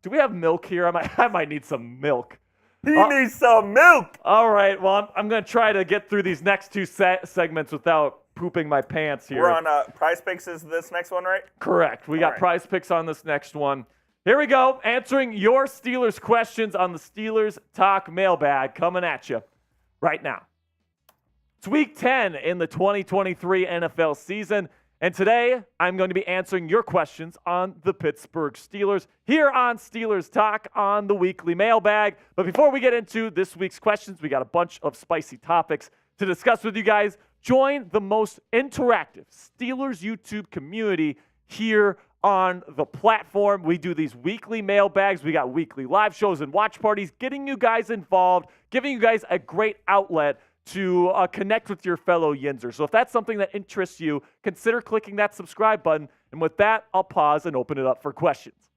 Do we have milk here? I might need some milk. He needs some milk. All right. Well, I'm going to try to get through these next two segments without pooping my pants here. We're on Prize Picks is this next one, right? Correct. We got Prize Picks on this next one. Here we go. Answering your Steelers questions on the Steelers Talk mailbag coming at you right now. It's week 10 in the 2023 NFL season, and today I'm going to be answering your questions on the Pittsburgh Steelers here on Steelers Talk on the weekly mailbag. But before we get into this week's questions, we got a bunch of spicy topics to discuss with you guys. Join the most interactive Steelers YouTube community here on the platform. We do these weekly mailbags. We got weekly live shows and watch parties, getting you guys involved, giving you guys a great outlet to connect with your fellow Yinzers. So if that's something that interests you, consider clicking that subscribe button. And with that, I'll pause and open it up for questions.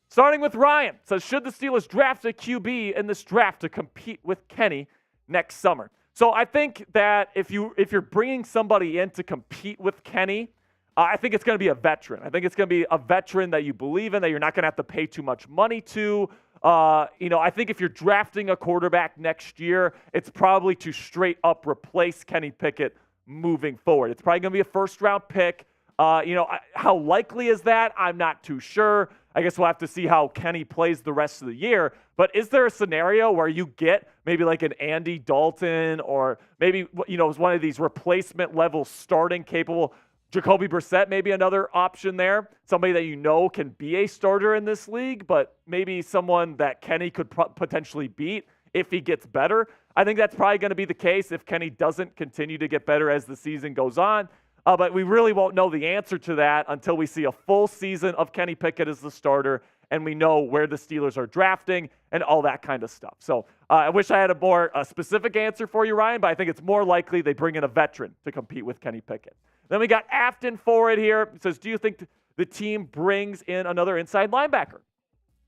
Starting with Ryan, says, should the Steelers draft a QB in this draft to compete with Kenny next summer? So I think that if you're bringing somebody in to compete with Kenny, I think it's going to be a veteran. I think it's going to be a veteran that you believe in, that you're not going to have to pay too much money to. I think if you're drafting a quarterback next year, it's probably to straight up replace Kenny Pickett moving forward. It's probably going to be a first-round pick. How likely is that? I'm not too sure. I guess we'll have to see how Kenny plays the rest of the year. But is there a scenario where you get maybe like an Andy Dalton or maybe, one of these replacement-level starting capable Jacoby Brissett, maybe another option there. Somebody that can be a starter in this league, but maybe someone that Kenny could potentially beat if he gets better. I think that's probably going to be the case if Kenny doesn't continue to get better as the season goes on. But we really won't know the answer to that until we see a full season of Kenny Pickett as the starter and we know where the Steelers are drafting and all that kind of stuff. So I wish I had a more specific answer for you, Ryan, but I think it's more likely they bring in a veteran to compete with Kenny Pickett. Then we got Afton Forward here. It says, do you think the team brings in another inside linebacker?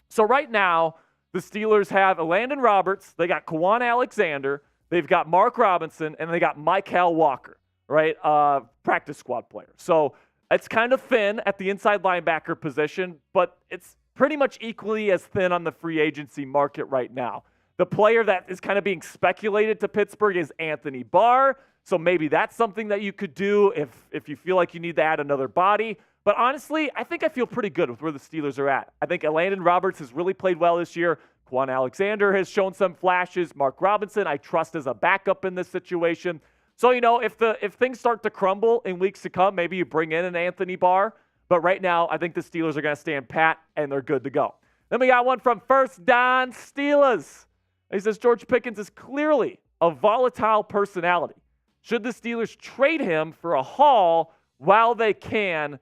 So right now, the Steelers have Landon Roberts. They got Kwan Alexander. They've got Mark Robinson. And they got Michael Walker, right? Practice squad player. So it's kind of thin at the inside linebacker position, but it's pretty much equally as thin on the free agency market right now. The player that is kind of being speculated to Pittsburgh is Anthony Barr. So maybe that's something that you could do if you feel like you need to add another body. But honestly, I think I feel pretty good with where the Steelers are at. I think Landon Roberts has really played well this year. Kwan Alexander has shown some flashes. Mark Robinson, I trust as a backup in this situation. So, if things start to crumble in weeks to come, maybe you bring in an Anthony Barr. But right now, I think the Steelers are going to stand pat, and they're good to go. Then we got one from First Don Steelers. He says, George Pickens is clearly a volatile personality. Should the Steelers trade him for a haul while they can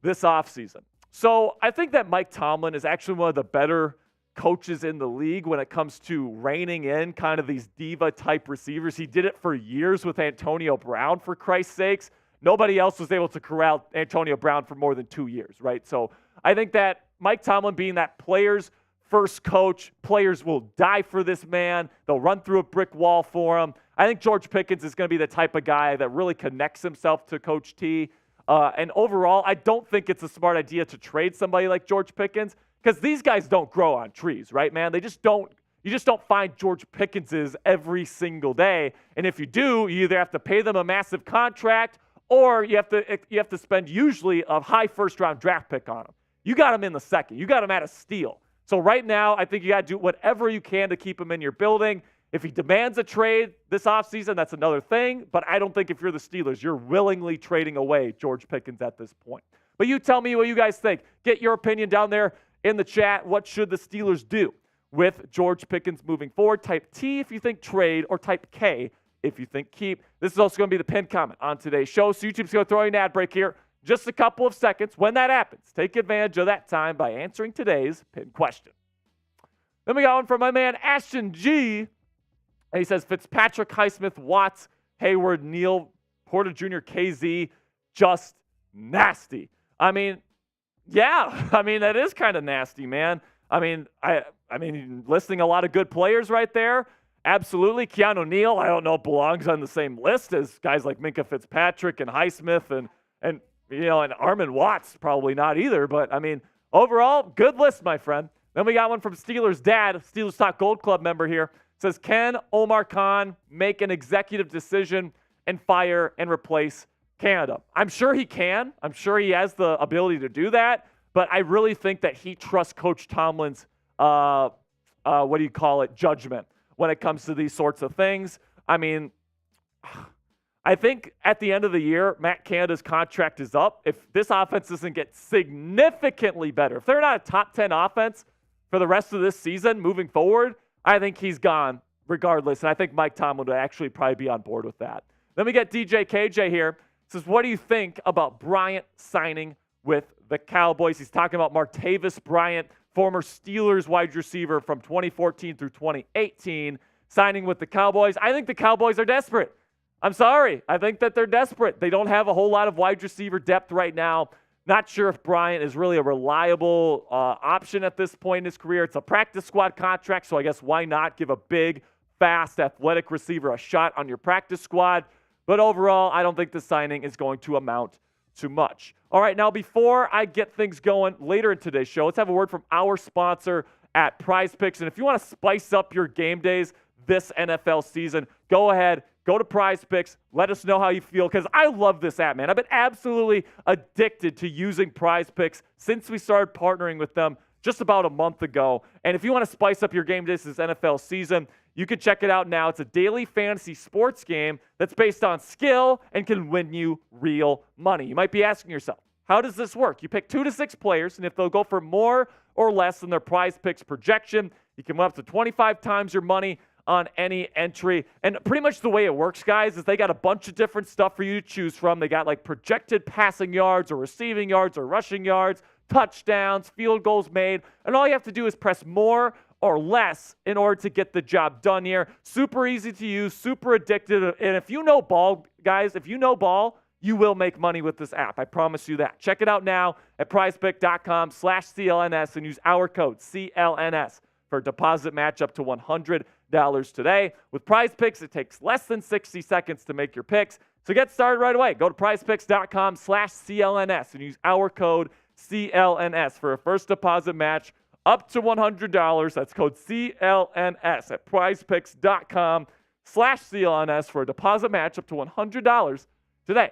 this offseason? So I think that Mike Tomlin is actually one of the better coaches in the league when it comes to reining in kind of these diva-type receivers. He did it for years with Antonio Brown, for Christ's sakes. Nobody else was able to corral Antonio Brown for more than 2 years, right? So I think that Mike Tomlin being that player's first coach, players will die for this man. They'll run through a brick wall for him. I think George Pickens is going to be the type of guy that really connects himself to Coach T. And overall, I don't think it's a smart idea to trade somebody like George Pickens because these guys don't grow on trees, right, man? They just don't. You just don't find George Pickenses every single day. And if you do, you either have to pay them a massive contract or you have to spend usually a high first-round draft pick on them. You got him in the second. You got him at a steal. So right now, I think you got to do whatever you can to keep him in your building. If he demands a trade this offseason, that's another thing. But I don't think if you're the Steelers, you're willingly trading away George Pickens at this point. But you tell me what you guys think. Get your opinion down there in the chat. What should the Steelers do with George Pickens moving forward? Type T if you think trade, or type K if you think keep. This is also going to be the pinned comment on today's show. So YouTube's going to throw you an ad break here. Just a couple of seconds. When that happens, take advantage of that time by answering today's pinned question. Then we got one from my man Ashton G. And he says, Fitzpatrick, Highsmith, Watts, Hayward, Neal, Porter Jr., KZ, just nasty. I mean, yeah. I mean, that is kind of nasty, man. I mean, listing a lot of good players right there. Absolutely. Keanu Neal, I don't know, belongs on the same list as guys like Minkah Fitzpatrick and Highsmith and Armand Watts, probably not either. But, I mean, overall, good list, my friend. Then we got one from Steelers Dad, Steelers Talk Gold Club member here. Says, can Omar Khan make an executive decision and fire and replace Canada? I'm sure he can. I'm sure he has the ability to do that. But I really think that he trusts Coach Tomlin's, judgment when it comes to these sorts of things. I mean, I think at the end of the year, Matt Canada's contract is up. If this offense doesn't get significantly better, if they're not a top 10 offense for the rest of this season moving forward, I think he's gone regardless. And I think Mike Tomlin would actually probably be on board with that. Then we get DJ KJ here. Says, what do you think about Bryant signing with the Cowboys? He's talking about Martavis Bryant, former Steelers wide receiver from 2014 through 2018, signing with the Cowboys. I think the Cowboys are desperate. I'm sorry. I think that they're desperate. They don't have a whole lot of wide receiver depth right now. Not sure if Bryant is really a reliable option at this point in his career. It's a practice squad contract, so I guess why not give a big, fast, athletic receiver a shot on your practice squad? But overall, I don't think the signing is going to amount to much. All right, now before I get things going later in today's show, let's have a word from our sponsor at Prize Picks. And if you want to spice up your game days this NFL season, go ahead. Go to Prize Picks. Let us know how you feel because I love this app, man. I've been absolutely addicted to using Prize Picks since we started partnering with them just about a month ago. And if you want to spice up your game days this NFL season, you can check it out now. It's a daily fantasy sports game that's based on skill and can win you real money. You might be asking yourself, how does this work? You pick 2 to 6 players, and if they'll go for more or less than their Prize Picks projection, you can win up to 25 times your money on any entry. And pretty much the way it works, guys, is they got a bunch of different stuff for you to choose from. They got like projected passing yards or receiving yards or rushing yards, touchdowns, field goals made. And all you have to do is press more or less in order to get the job done here. Super easy to use, super addictive. And if you know ball, guys, if you know ball, you will make money with this app. I promise you that. Check it out now at prizepick.com/CLNS and use our code CLNS for a deposit match up to $100 today. With Prize Picks, it takes less than 60 seconds to make your picks. So get started right away. Go to prizepicks.com/CLNS and use our code CLNS for a first deposit match up to $100. That's code CLNS at prizepicks.com/CLNS for a deposit match up to $100 today.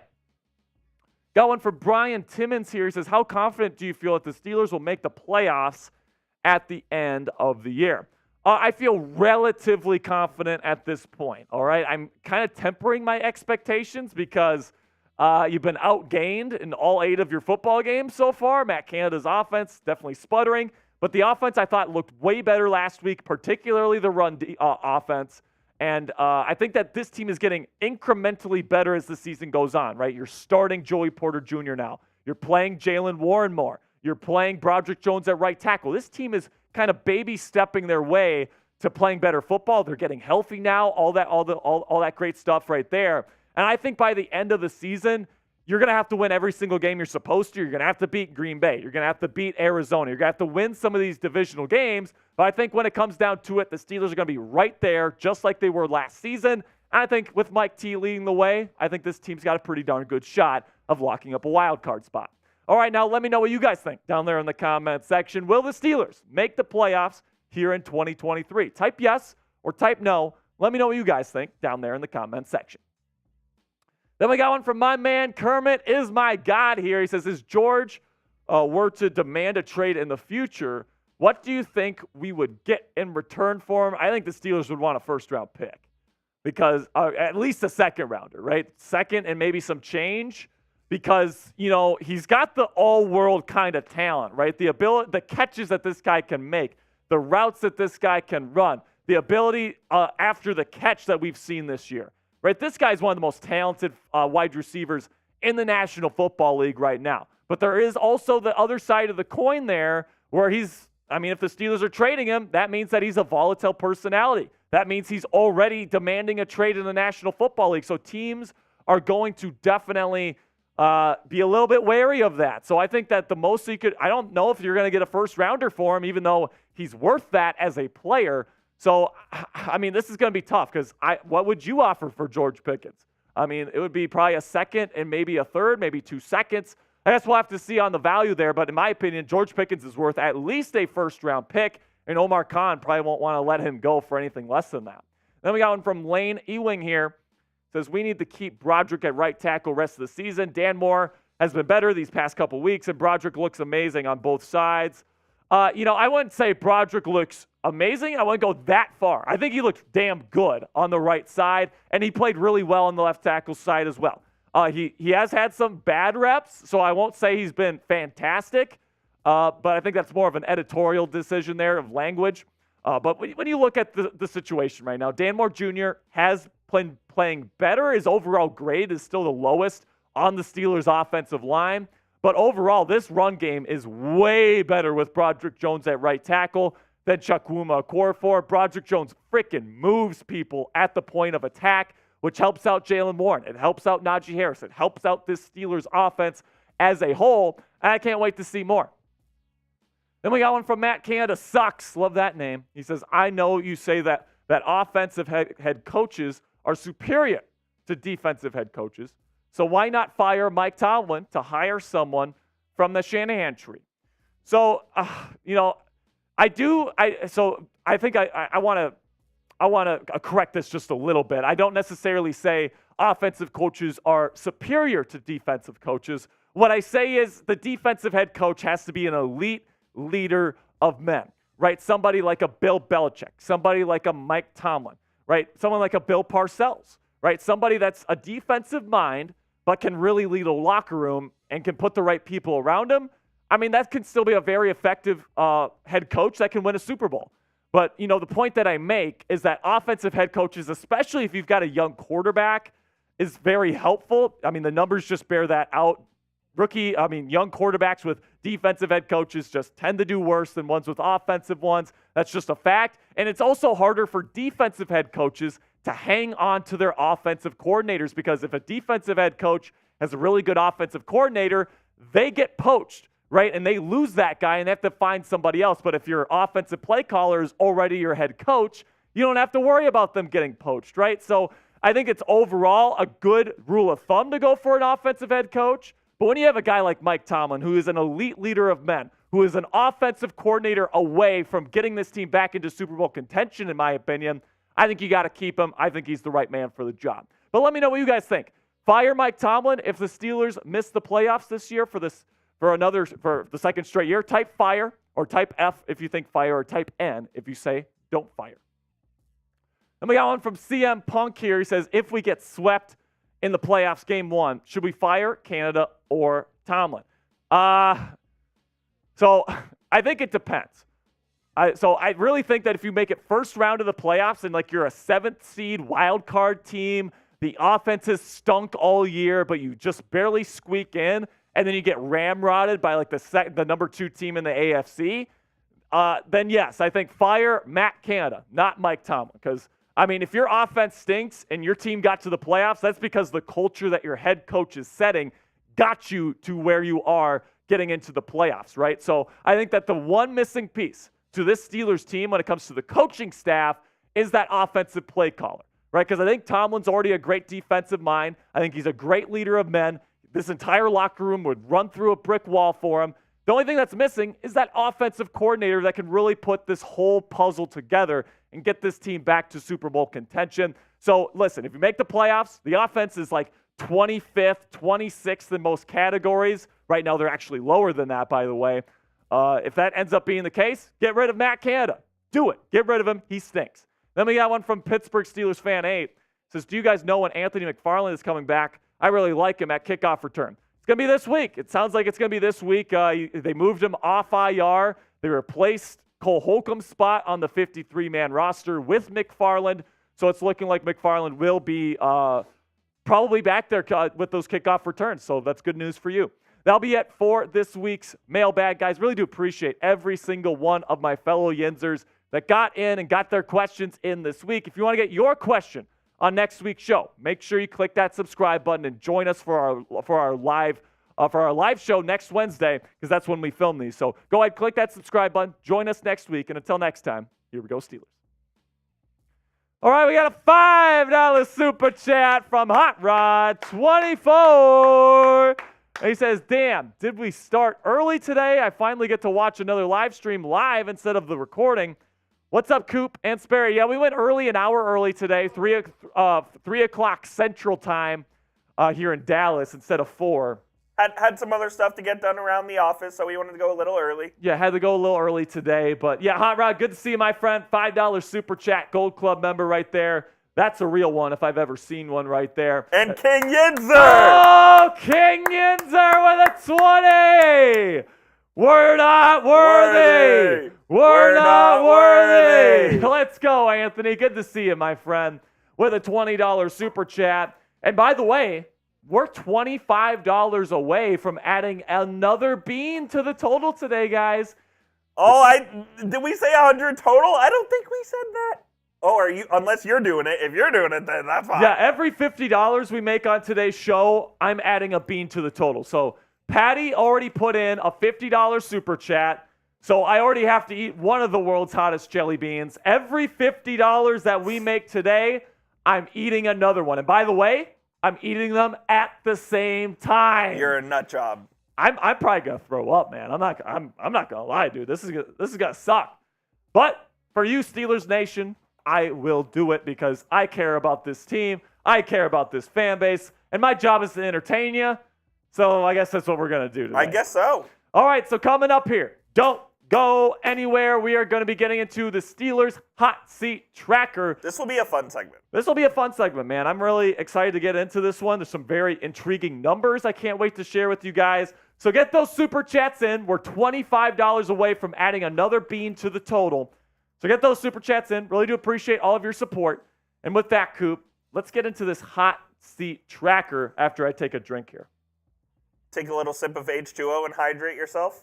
Got one for Brian Timmons here. He says, how confident do you feel that the Steelers will make the playoffs at the end of the year? I feel relatively confident at this point, all right? I'm kind of tempering my expectations because you've been outgained in all 8 of your football games so far. Matt Canada's offense definitely sputtering, but the offense I thought looked way better last week, particularly the run offense. And I think that this team is getting incrementally better as the season goes on, right? You're starting Joey Porter Jr. now. You're playing Jalen Warren more. You're playing Broderick Jones at right tackle. This team is kind of baby stepping their way to playing better football. They're getting healthy now, all that great stuff right there. And I think by the end of the season, you're going to have to win every single game you're supposed to. You're going to have to beat Green Bay. You're going to have to beat Arizona. You're going to have to win some of these divisional games. But I think when it comes down to it, the Steelers are going to be right there, just like they were last season. And I think with Mike T leading the way, I think this team's got a pretty darn good shot of locking up a wild card spot. All right, now let me know what you guys think down there in the comment section. Will the Steelers make the playoffs here in 2023? Type yes or type no. Let me know what you guys think down there in the comment section. Then we got one from my man Kermit is my God here. He says, if George were to demand a trade in the future, what do you think we would get in return for him? I think the Steelers would want a first-round pick because at least a second-rounder, right? Second and maybe some change because, he's got the all-world kind of talent, right? The ability, the catches that this guy can make, the routes that this guy can run, the ability after the catch that we've seen this year. Right, this guy's one of the most talented wide receivers in the National Football League right now. But there is also the other side of the coin there where if the Steelers are trading him, that means that he's a volatile personality. That means he's already demanding a trade in the National Football League. So teams are going to definitely be a little bit wary of that. So I think that the most I don't know if you're going to get a first rounder for him, even though he's worth that as a player. So, this is going to be tough because what would you offer for George Pickens? It would be probably a second and maybe a third, maybe 2 seconds. I guess we'll have to see on the value there. But in my opinion, George Pickens is worth at least a first-round pick, and Omar Khan probably won't want to let him go for anything less than that. Then we got one from Lane Ewing here. Says, we need to keep Broderick at right tackle rest of the season. Dan Moore has been better these past couple weeks, and Broderick looks amazing on both sides. I wouldn't say Broderick looks amazing. I wouldn't go that far. I think he looks damn good on the right side, and he played really well on the left tackle side as well. He has had some bad reps, so I won't say he's been fantastic, but I think that's more of an editorial decision there of language. But when you look at the situation right now, Dan Moore Jr. has been playing better. His overall grade is still the lowest on the Steelers' offensive line. But overall, this run game is way better with Broderick Jones at right tackle than Chukwuma Okorafor. Broderick Jones freaking moves people at the point of attack, which helps out Jalen Warren. It helps out Najee Harris. It helps out this Steelers offense as a whole. And I can't wait to see more. Then we got one from Matt Canada Sucks. Love that name. He says, I know you say that offensive head coaches are superior to defensive head coaches. So why not fire Mike Tomlin to hire someone from the Shanahan tree? So, I think I want to correct this just a little bit. I don't necessarily say offensive coaches are superior to defensive coaches. What I say is the defensive head coach has to be an elite leader of men, right? Somebody like a Bill Belichick, somebody like a Mike Tomlin, right? Someone like a Bill Parcells, right? Somebody that's a defensive mind but can really lead a locker room and can put the right people around him. That can still be a very effective head coach that can win a Super Bowl. But, the point that I make is that offensive head coaches, especially if you've got a young quarterback, is very helpful. The numbers just bear that out. Young quarterbacks with defensive head coaches just tend to do worse than ones with offensive ones. That's just a fact. And it's also harder for defensive head coaches to hang on to their offensive coordinators because if a defensive head coach has a really good offensive coordinator, they get poached, right? And they lose that guy and they have to find somebody else. But if your offensive play caller is already your head coach, you don't have to worry about them getting poached, right? So I think it's overall a good rule of thumb to go for an offensive head coach. But when you have a guy like Mike Tomlin, who is an elite leader of men, who is an offensive coordinator away from getting this team back into Super Bowl contention, in my opinion, I think you got to keep him. I think he's the right man for the job. But let me know what you guys think. Fire Mike Tomlin if the Steelers miss the playoffs this year for the second straight year. Type fire or type F if you think fire or type N if you say don't fire. Then we got one from CM Punk here. He says, if we get swept in the playoffs game 1, should we fire Canada or Tomlin? So I think it depends. So I really think that if you make it first round of the playoffs and like you're a 7th seed wild card team, the offense has stunk all year, but you just barely squeak in, and then you get ramrodded by like the number 2 team in the AFC, then yes, I think fire Matt Canada, not Mike Tomlin. Because, I mean, if your offense stinks and your team got to the playoffs, that's because the culture that your head coach is setting got you to where you are getting into the playoffs, right? So I think that the one missing piece to this Steelers team when it comes to the coaching staff is that offensive play caller, right? Because I think Tomlin's already a great defensive mind. I think he's a great leader of men. This entire locker room would run through a brick wall for him. The only thing that's missing is that offensive coordinator that can really put this whole puzzle together and get this team back to Super Bowl contention. So listen, if you make the playoffs, the offense is like 25th, 26th in most categories. Right now, they're actually lower than that, by the way. If that ends up being the case, get rid of Matt Canada. Do it. Get rid of him. He stinks. Then we got one from Pittsburgh Steelers fan 8. It says, do you guys know when Anthony McFarland is coming back? I really like him at kickoff return. It's going to be this week. It sounds like it's going to be this week. They moved him off IR. They replaced Cole Holcomb's spot on the 53-man roster with McFarland. So it's looking like McFarland will be probably back there with those kickoff returns. So that's good news for you. That'll be it for this week's mailbag, guys. Really do appreciate every single one of my fellow Yinzers that got in and got their questions in this week. If you want to get your question on next week's show, make sure you click that subscribe button and join us for our live show next Wednesday, because that's when we film these. So go ahead, click that subscribe button, join us next week, and until next time, here we go, Steelers. All right, we got a $5 super chat from Hot Rod 24. And he says, damn, did we start early today? I finally get to watch another live stream live instead of the recording. What's up, Coop and Sperry? Yeah, we went early, an hour early today, 3 o'clock Central Time here in Dallas instead of 4. Had some other stuff to get done around the office, so we wanted to go a little early. Yeah, had to go a little early today. But yeah, Hot Rod, good to see you, my friend. $5 super chat, Gold Club member right there. That's a real one if I've ever seen one right there. And King Yinzer! Oh, King Yinzer with a 20! We're not worthy! We're not worthy! Let's go, Anthony. Good to see you, my friend, with a $20 super chat. And by the way, we're $25 away from adding another bean to the total today, guys. Oh, did we say 100 total? I don't think we said that. Oh, are you? Unless you're doing it. If you're doing it, then that's fine. Yeah, every $50 we make on today's show, I'm adding a bean to the total. So Patty already put in a $50 super chat. So I already have to eat one of the world's hottest jelly beans. Every $50 that we make today, I'm eating another one. And by the way, I'm eating them at the same time. You're a nut job. I'm probably gonna throw up, man. I'm not gonna lie, dude. This is gonna suck. But for you, Steelers Nation, I will do it because I care about this team. I care about this fan base, and my job is to entertain you. So I guess that's what we're gonna do today. I guess so. All right. So coming up here, don't go anywhere. We are going to be getting into the Steelers hot seat tracker. This will be a fun segment. This will be a fun segment, man. I'm really excited to get into this one. There's some very intriguing numbers I can't wait to share with you guys. So get those super chats in. We're $25 away from adding another bean to the total. So get those super chats in. Really do appreciate all of your support. And with that, Coop, let's get into this hot seat tracker after I take a drink here. Take a little sip of H2O and hydrate yourself.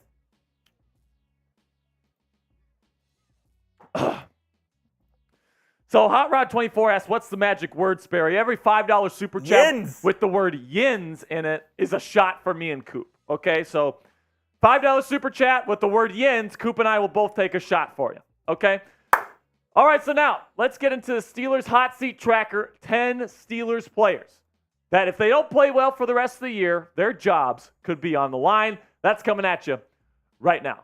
So Hot Rod 24 asks, what's the magic word, Sperry? Every $5 super chat Yinz. with the word Yinz in it is a shot for me and Coop. Okay, so $5 super chat with the word Yinz, Coop and I will both take a shot for you. Okay? All right, so now let's get into the Steelers hot seat tracker. 10 Steelers players that if they don't play well for the rest of the year, their jobs could be on the line. That's coming at you right now.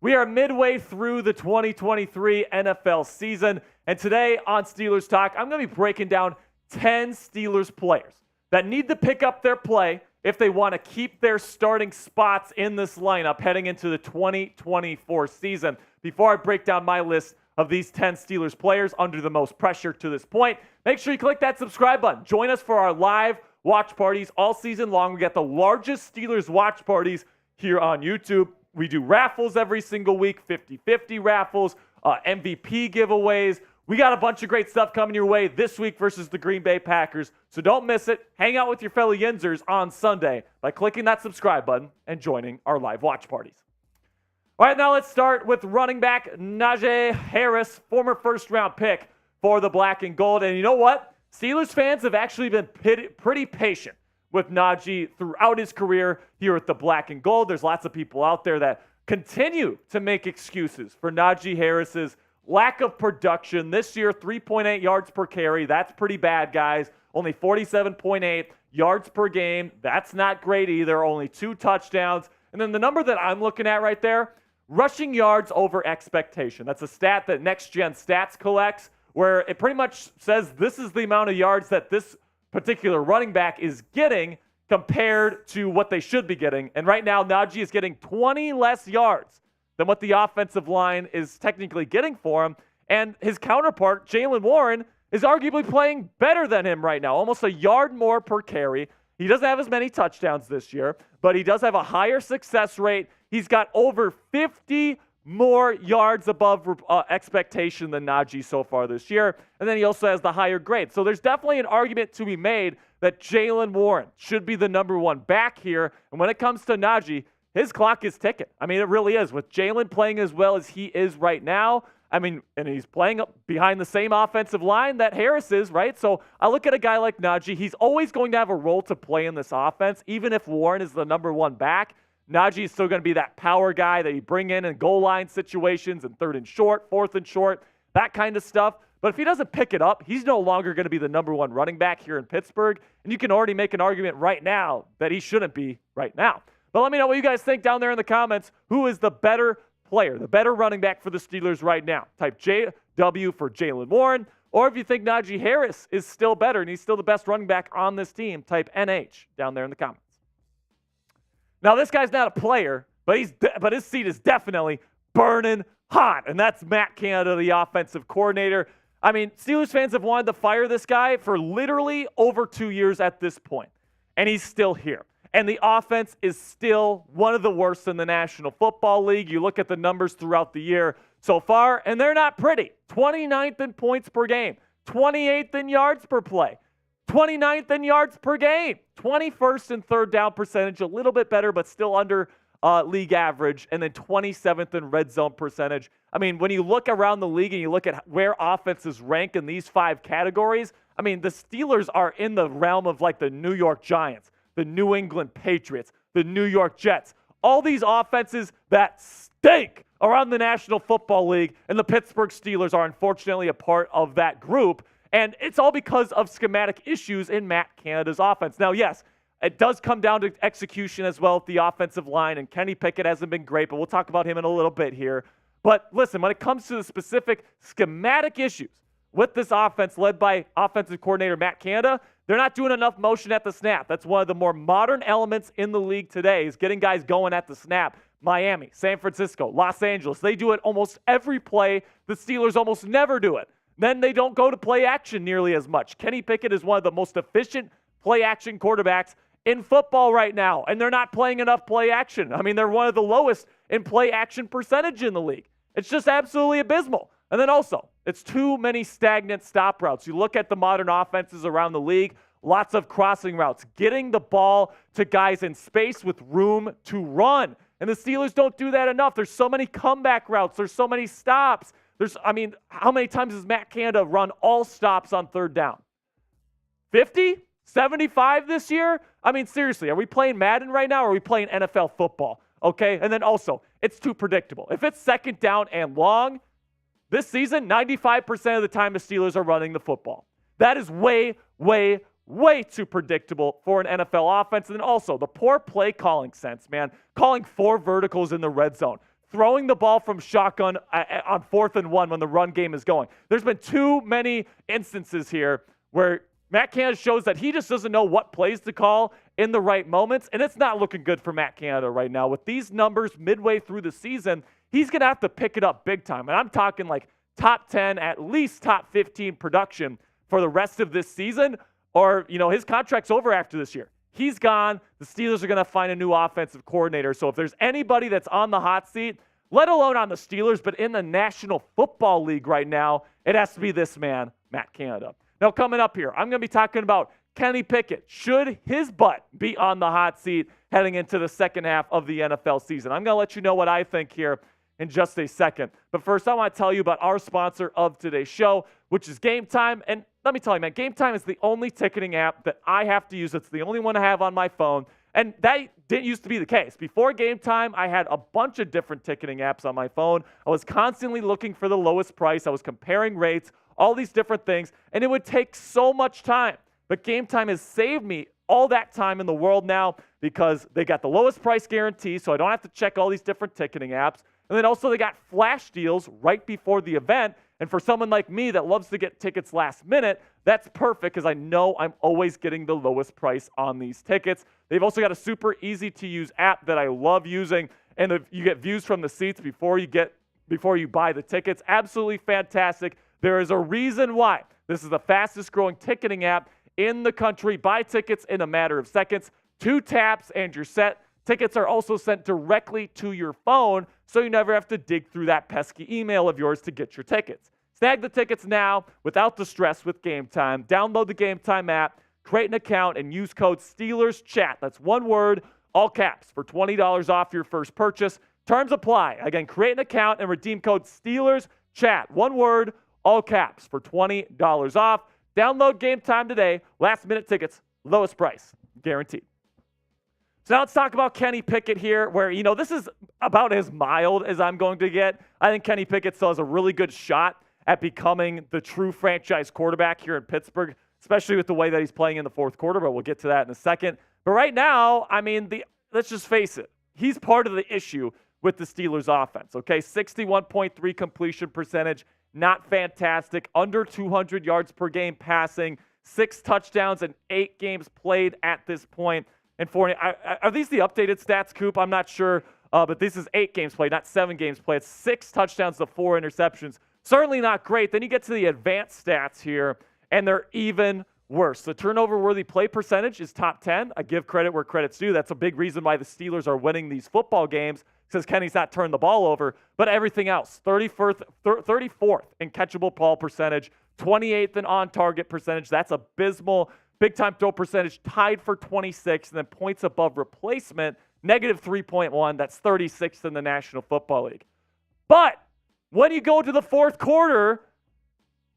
We are midway through the 2023 NFL season, and today on Steelers Talk, I'm going to be breaking down 10 Steelers players that need to pick up their play if they want to keep their starting spots in this lineup heading into the 2024 season. Before I break down my list of these 10 Steelers players under the most pressure to this point, make sure you click that subscribe button. Join us for our live watch parties all season long. We got the largest Steelers watch parties here on YouTube. We do raffles every single week, 50-50 raffles, MVP giveaways. We got a bunch of great stuff coming your way this week versus the Green Bay Packers. So don't miss it. Hang out with your fellow Yinzers on Sunday by clicking that subscribe button and joining our live watch parties. All right, now let's start with running back Najee Harris, former first-round pick for the Black and Gold. And you know what? Steelers fans have actually been pretty patient with Najee throughout his career here at the Black and Gold. There's lots of people out there that continue to make excuses for Najee Harris's lack of production. This year, 3.8 yards per carry. That's pretty bad, guys. Only 47.8 yards per game. That's not great either. Only 2 touchdowns. And then the number that I'm looking at right there, rushing yards over expectation. That's a stat that Next Gen Stats collects, where it pretty much says this is the amount of yards that this particular running back is getting compared to what they should be getting. And right now, Najee is getting 20 less yards than what the offensive line is technically getting for him. And his counterpart, Jaylen Warren, is arguably playing better than him right now, almost a yard more per carry. He doesn't have as many touchdowns this year, but he does have a higher success rate. He's got over 50 more yards above expectation than Najee so far this year. And then he also has the higher grade. So there's definitely an argument to be made that Jaylen Warren should be the number 1 back here. And when it comes to Najee, his clock is ticking. I mean, it really is. With Jaylen playing as well as he is right now, I mean, and he's playing up behind the same offensive line that Harris is, right? So I look at a guy like Najee. He's always going to have a role to play in this offense, even if Warren is the number 1 back. Najee is still going to be that power guy that you bring in goal line situations and 3rd and short, 4th and short, that kind of stuff. But if he doesn't pick it up, he's no longer going to be the number 1 running back here in Pittsburgh. And you can already make an argument right now that he shouldn't be right now. But let me know what you guys think down there in the comments. Who is the better player, the better running back for the Steelers right now? Type JW for Jaylen Warren. Or if you think Najee Harris is still better and he's still the best running back on this team, type NH down there in the comments. Now, this guy's not a player, but his seat is definitely burning hot. And that's Matt Canada, the offensive coordinator. I mean, Steelers fans have wanted to fire this guy for literally over 2 years at this point. And he's still here. And the offense is still one of the worst in the National Football League. You look at the numbers throughout the year so far, and they're not pretty. 29th in points per game, 28th in yards per play, 29th in yards per game, 21st in 3rd down percentage, a little bit better, but still under league average, and then 27th in red zone percentage. I mean, when you look around the league and you look at where offenses rank in these 5 categories, I mean, the Steelers are in the realm of like the New York Giants, the New England Patriots, the New York Jets, all these offenses that stink around the National Football League, and the Pittsburgh Steelers are unfortunately a part of that group, and it's all because of schematic issues in Matt Canada's offense. Now, yes, it does come down to execution as well with the offensive line, and Kenny Pickett hasn't been great, but we'll talk about him in a little bit here. But listen, when it comes to the specific schematic issues with this offense led by offensive coordinator Matt Canada, they're not doing enough motion at the snap. That's one of the more modern elements in the league today, is getting guys going at the snap. Miami, San Francisco, Los Angeles, they do it almost every play. The Steelers almost never do it. Then they don't go to play action nearly as much. Kenny Pickett is one of the most efficient play action quarterbacks in football right now, and they're not playing enough play action. I mean, they're one of the lowest in play action percentage in the league. It's just absolutely abysmal. And then also, it's too many stagnant stop routes. You look at the modern offenses around the league, lots of crossing routes, getting the ball to guys in space with room to run. And the Steelers don't do that enough. There's so many comeback routes. There's so many stops. How many times has Matt Canada run all stops on 3rd down? 50? 75 this year? I mean, seriously, are we playing Madden right now, or are we playing NFL football? Okay, and then also, it's too predictable. If it's 2nd down and long, this season, 95% of the time the Steelers are running the football. That is way, way, way too predictable for an NFL offense. And then also, the poor play calling sense, man. Calling 4 verticals in the red zone. Throwing the ball from shotgun on 4th and 1 when the run game is going. There's been too many instances here where Matt Canada shows that he just doesn't know what plays to call in the right moments, and it's not looking good for Matt Canada right now. With these numbers midway through the season, he's going to have to pick it up big time. And I'm talking like top 10, at least top 15 production for the rest of this season, or, his contract's over after this year. He's gone. The Steelers are going to find a new offensive coordinator. So if there's anybody that's on the hot seat, let alone on the Steelers, but in the National Football League right now, it has to be this man, Matt Canada. Now, coming up here, I'm going to be talking about Kenny Pickett. Should his butt be on the hot seat heading into the second half of the NFL season? I'm going to let you know what I think here in just a second. But first, I want to tell you about our sponsor of today's show, which is Game Time. And let me tell you, man, Game Time is the only ticketing app that I have to use. It's the only one I have on my phone. And that didn't used to be the case. Before Game Time, I had a bunch of different ticketing apps on my phone. I was constantly looking for the lowest price. I was comparing rates, all these different things, and it would take so much time. But Game Time has saved me all that time in the world now because they got the lowest price guarantee, so I don't have to check all these different ticketing apps. And then also they got flash deals right before the event. And for someone like me that loves to get tickets last minute, that's perfect because I know I'm always getting the lowest price on these tickets. They've also got a super easy to use app that I love using. And you get views from the seats before you buy the tickets. Absolutely fantastic. There is a reason why this is the fastest growing ticketing app in the country. Buy tickets in a matter of seconds. 2 taps and you're set. Tickets are also sent directly to your phone, so you never have to dig through that pesky email of yours to get your tickets. Snag the tickets now without the stress with Game Time. Download the Game Time app, create an account, and use code SteelersChat. That's one word, all caps, for $20 off your first purchase. Terms apply. Again, create an account and redeem code SteelersChat. One word, all caps, for $20 off. Download Game Time today. Last-minute tickets, lowest price, guaranteed. So now let's talk about Kenny Pickett here, where, this is about as mild as I'm going to get. I think Kenny Pickett still has a really good shot at becoming the true franchise quarterback here in Pittsburgh, especially with the way that he's playing in the fourth quarter, but we'll get to that in a second. But right now, let's just face it, he's part of the issue with the Steelers offense, okay? 61.3 completion percentage, not fantastic, under 200 yards per game passing, 6 touchdowns in 8 games played at this point. And are these the updated stats, Coop? I'm not sure, but this is 8 games played, not 7 games played. 6 touchdowns to 4 interceptions. Certainly not great. Then you get to the advanced stats here, and they're even worse. The turnover-worthy play percentage is top 10. I give credit where credit's due. That's a big reason why the Steelers are winning these football games, because Kenny's not turned the ball over. But everything else, 34th in catchable ball percentage, 28th in on-target percentage. That's abysmal. Big-time throw percentage tied for 26th, and then points above replacement, negative 3.1. That's 36th in the National Football League. But when you go to the fourth quarter,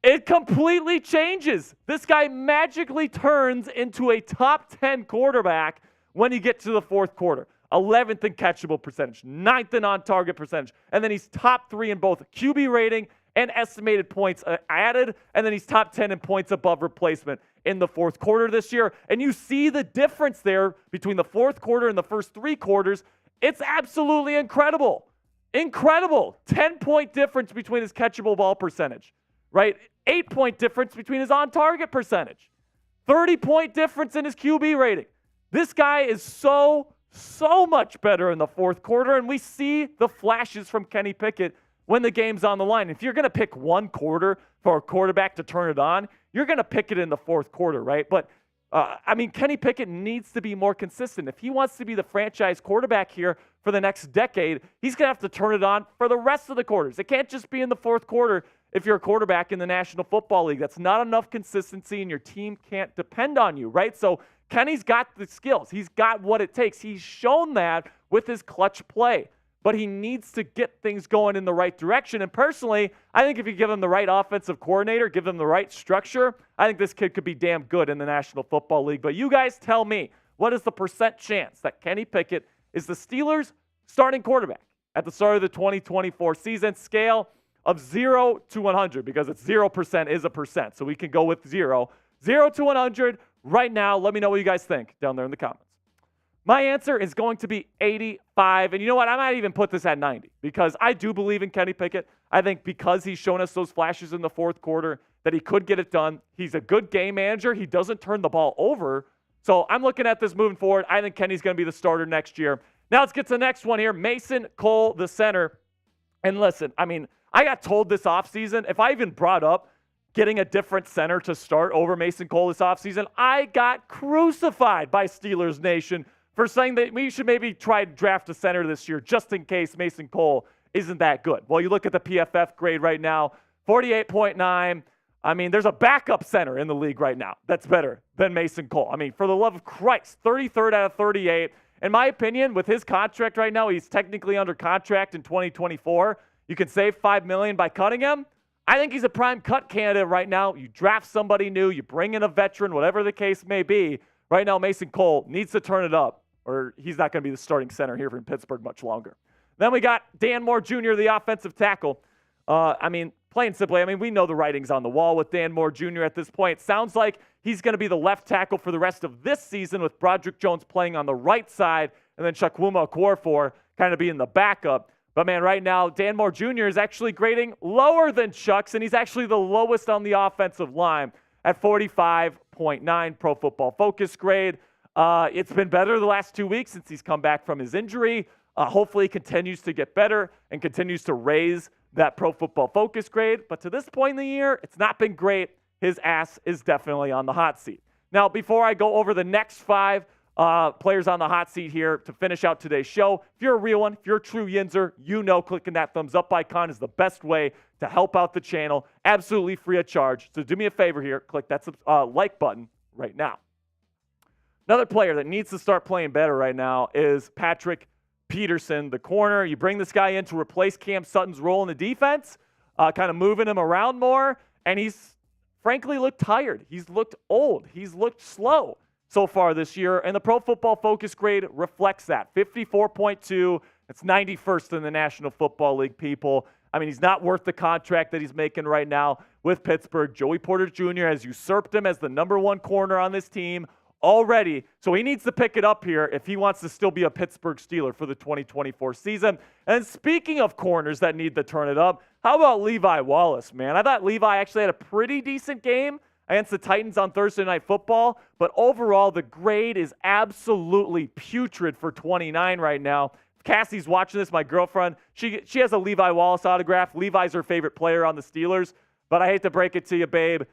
it completely changes. This guy magically turns into a top 10 quarterback when you get to the fourth quarter. 11th in catchable percentage, 9th in on-target percentage, and then he's top 3 in both QB rating and estimated points added, and then he's top 10 in points above replacement in the fourth quarter this year. And you see the difference there between the fourth quarter and the first 3 quarters. It's absolutely incredible. Incredible. 10-point difference between his catchable ball percentage, right? 8-point difference between his on-target percentage. 30-point difference in his QB rating. This guy is so much better in the fourth quarter, and we see the flashes from Kenny Pickett when the game's on the line. If you're going to pick one quarter for a quarterback to turn it on, you're going to pick it in the fourth quarter, right? But, Kenny Pickett needs to be more consistent. If he wants to be the franchise quarterback here for the next decade, he's going to have to turn it on for the rest of the quarters. It can't just be in the fourth quarter if you're a quarterback in the National Football League. That's not enough consistency, and your team can't depend on you, right? So Kenny's got the skills. He's got what it takes. He's shown that with his clutch play. But he needs to get things going in the right direction. And personally, I think if you give him the right offensive coordinator, give him the right structure, I think this kid could be damn good in the National Football League. But you guys tell me, what is the percent chance that Kenny Pickett is the Steelers' starting quarterback at the start of the 2024 season? Scale of 0 to 100, because it's 0% is a percent. So we can go with 0. 0 to 100 right now. Let me know what you guys think down there in the comments. My answer is going to be 85. And you know what? I might even put this at 90 because I do believe in Kenny Pickett. I think because he's shown us those flashes in the fourth quarter that he could get it done. He's a good game manager. He doesn't turn the ball over. So I'm looking at this moving forward. I think Kenny's going to be the starter next year. Now let's get to the next one here. Mason Cole, the center. And listen, I got told this offseason, if I even brought up getting a different center to start over Mason Cole this offseason. I got crucified by Steelers Nation for saying that we should maybe try to draft a center this year just in case Mason Cole isn't that good. Well, you look at the PFF grade right now, 48.9. I mean, there's a backup center in the league right now that's better than Mason Cole. I mean, for the love of Christ, 33rd out of 38. In my opinion, with his contract right now, he's technically under contract in 2024. You can save $5 million by cutting him. I think he's a prime cut candidate right now. You draft somebody new, you bring in a veteran, whatever the case may be. Right now, Mason Cole needs to turn it up, or he's not going to be the starting center here in Pittsburgh much longer. Then we got Dan Moore Jr., the offensive tackle. Plain simply, we know the writing's on the wall with Dan Moore Jr. at this point. It sounds like he's going to be the left tackle for the rest of this season with Broderick Jones playing on the right side and then Chukwuma Okorafor kind of being the backup. But, man, right now, Dan Moore Jr. is actually grading lower than Chucks, and he's actually the lowest on the offensive line at 45.9 Pro Football Focus grade. It's been better the last 2 weeks since he's come back from his injury. Hopefully he continues to get better and continues to raise that Pro Football Focus grade. But to this point in the year, it's not been great. His ass is definitely on the hot seat. Now, before I go over the next 5 players on the hot seat here to finish out today's show, if you're a real one, if you're a true Yinzer, you know clicking that thumbs up icon is the best way to help out the channel, absolutely free of charge. So do me a favor here, click that like button right now. Another player that needs to start playing better right now is Patrick Peterson, the corner. You bring this guy in to replace Cam Sutton's role in the defense, kind of moving him around more, and he's frankly looked tired. He's looked old. He's looked slow so far this year, and the Pro Football Focus grade reflects that. 54.2. It's 91st in the National Football League, people. He's not worth the contract that he's making right now with Pittsburgh. Joey Porter Jr. has usurped him as the number 1 corner on this team already, so he needs to pick it up here if he wants to still be a Pittsburgh Steeler for the 2024 season. And speaking of corners that need to turn it up, how about Levi Wallace, man? I thought Levi actually had a pretty decent game against the Titans on Thursday Night Football, but overall the grade is absolutely putrid for 29 right now. If Cassie's watching this, my girlfriend, she has a Levi Wallace autograph. Levi's her favorite player on the Steelers, but I hate to break it to you, babe,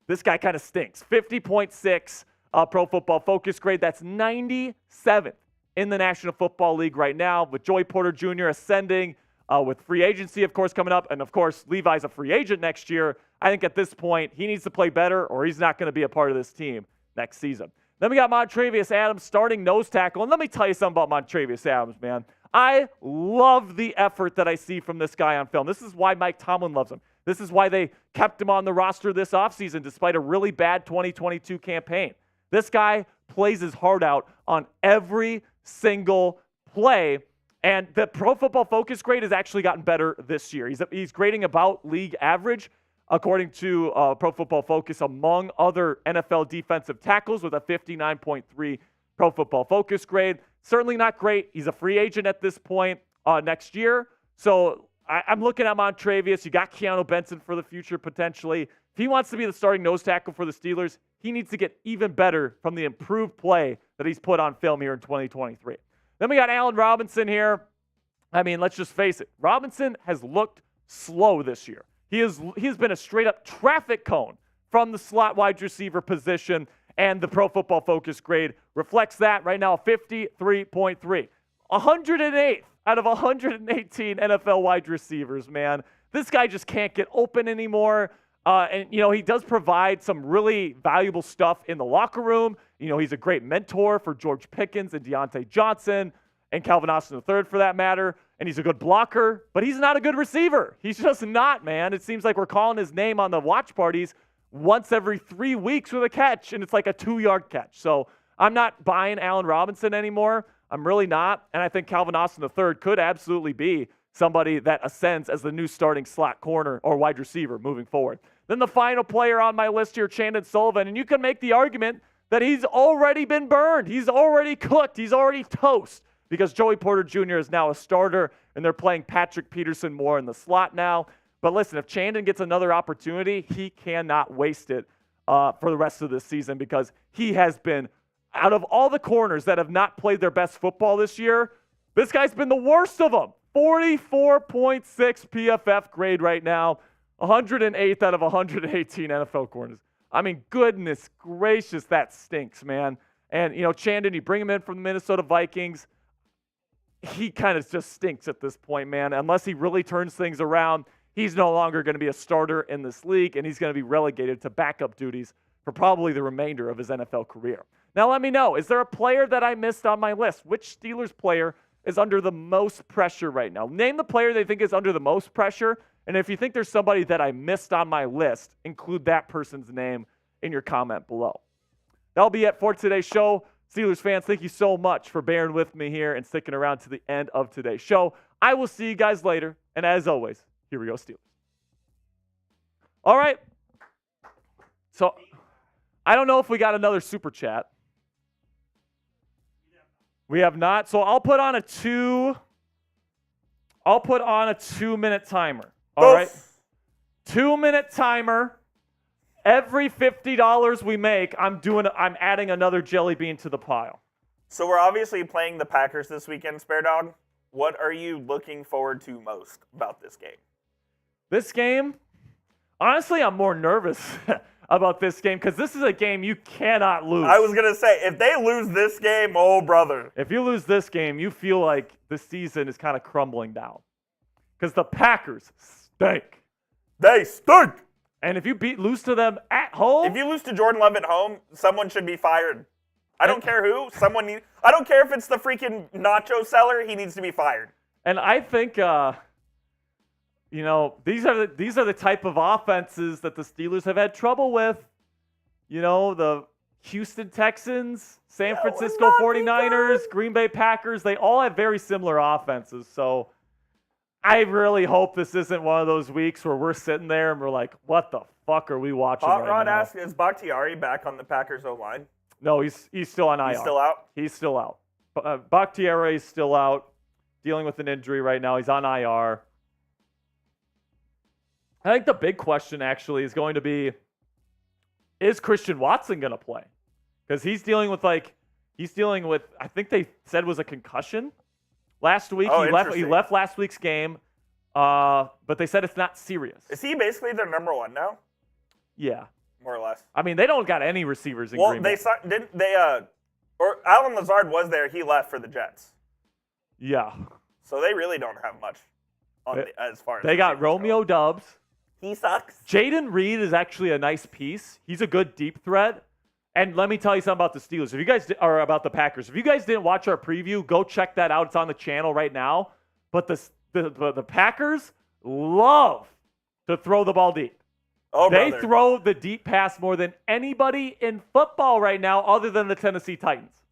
this guy kind of stinks. 50.6 Pro Football Focus grade. That's 97th in the National Football League right now, with Joey Porter Jr. ascending, with free agency, of course, coming up. And, of course, Levi's a free agent next year. I think at this point, he needs to play better or he's not going to be a part of this team next season. Then we got Montravius Adams, starting nose tackle. And let me tell you something about Montravius Adams, man. I love the effort that I see from this guy on film. This is why Mike Tomlin loves him. This is why they kept him on the roster this offseason despite a really bad 2022 campaign. This guy plays his heart out on every single play, and the Pro Football Focus grade has actually gotten better this year. He's grading about league average, according to Pro Football Focus, among other NFL defensive tackles with a 59.3 Pro Football Focus grade. Certainly not great. He's a free agent at this point next year. So I'm looking at Montravius. You got Keanu Benson for the future potentially. If he wants to be the starting nose tackle for the Steelers, he needs to get even better from the improved play that he's put on film here in 2023. Then we got Allen Robinson here. Let's just face it. Robinson has looked slow this year. He has been a straight-up traffic cone from the slot wide receiver position, and the Pro Football Focus grade reflects that right now, 53.3. 108th out of 118 NFL wide receivers, man. This guy just can't get open anymore. He does provide some really valuable stuff in the locker room. He's a great mentor for George Pickens and Deontay Johnson and Calvin Austin III for that matter. And he's a good blocker, but he's not a good receiver. He's just not, man. It seems like we're calling his name on the watch parties once every 3 weeks with a catch, and it's like a 2-yard catch. So I'm not buying Allen Robinson anymore. I'm really not. And I think Calvin Austin III could absolutely be somebody that ascends as the new starting slot corner or wide receiver moving forward. Then the final player on my list here, Chandon Sullivan, and you can make the argument that he's already been burned. He's already cooked. He's already toast because Joey Porter Jr. is now a starter, and they're playing Patrick Peterson more in the slot now. But listen, if Chandon gets another opportunity, he cannot waste it for the rest of this season because he has been, out of all the corners that have not played their best football this year, this guy's been the worst of them. 44.6 PFF grade right now. 108th out of 118 NFL corners. I mean, goodness gracious, that stinks, man. And, Chandon, you bring him in from the Minnesota Vikings. He kind of just stinks at this point, man. Unless he really turns things around, he's no longer going to be a starter in this league, and he's going to be relegated to backup duties for probably the remainder of his NFL career. Now, let me know, is there a player that I missed on my list? Which Steelers player is under the most pressure right now? Name the player they think is under the most pressure, and if you think there's somebody that I missed on my list, include that person's name in your comment below. That'll be it for today's show. Steelers fans, thank you so much for bearing with me here and sticking around to the end of today's show. I will see you guys later, and as always, here we go, Steelers. All right. So, I don't know if we got another super chat. We have not. So I'll put on a 2-minute timer. All right. 2-minute timer. Every $50 we make, I'm adding another jelly bean to the pile. So we're obviously playing the Packers this weekend, Spare Dog. What are you looking forward to most about this game? This game, honestly, I'm more nervous about this game because this is a game you cannot lose. I was going to say, if they lose this game, oh, brother. If you lose this game, you feel like the season is kind of crumbling down because the Packers stink. They stink. And if you lose to them at home. If you lose to Jordan Love at home, someone should be fired. I don't care who. I don't care if it's the freaking nacho seller. He needs to be fired. And I think, these are the type of offenses that the Steelers have had trouble with. The Houston Texans, San Francisco 49ers, Green Bay Packers, they all have very similar offenses. So I really hope this isn't one of those weeks where we're sitting there and we're like, what the fuck are we watching Hot right Rod now? asks, is Bakhtiari back on the Packers O-line? No, he's still on IR. He's still out? He's still out. Bakhtiari is still out, dealing with an injury right now. He's on IR. I think the big question actually is going to be, is Christian Watson going to play? Because he's dealing with, I think they said was a concussion last week. He left last week's game, but they said it's not serious. Is he basically their number one now? Yeah. More or less. I mean, they don't got any receivers in Green Bay. Or Alan Lazard was there. He left for the Jets. Yeah. So they really don't have much as far as they got Romeo Doubs. He sucks. Jaden Reed is actually a nice piece. He's a good deep threat. And let me tell you something about the Steelers. If you guys are about the Packers, if you guys didn't watch our preview, go check that out. It's on the channel right now. But the Packers love to throw the ball deep. Oh, they brother. throw the deep pass more than anybody in football right now, other than the Tennessee Titans.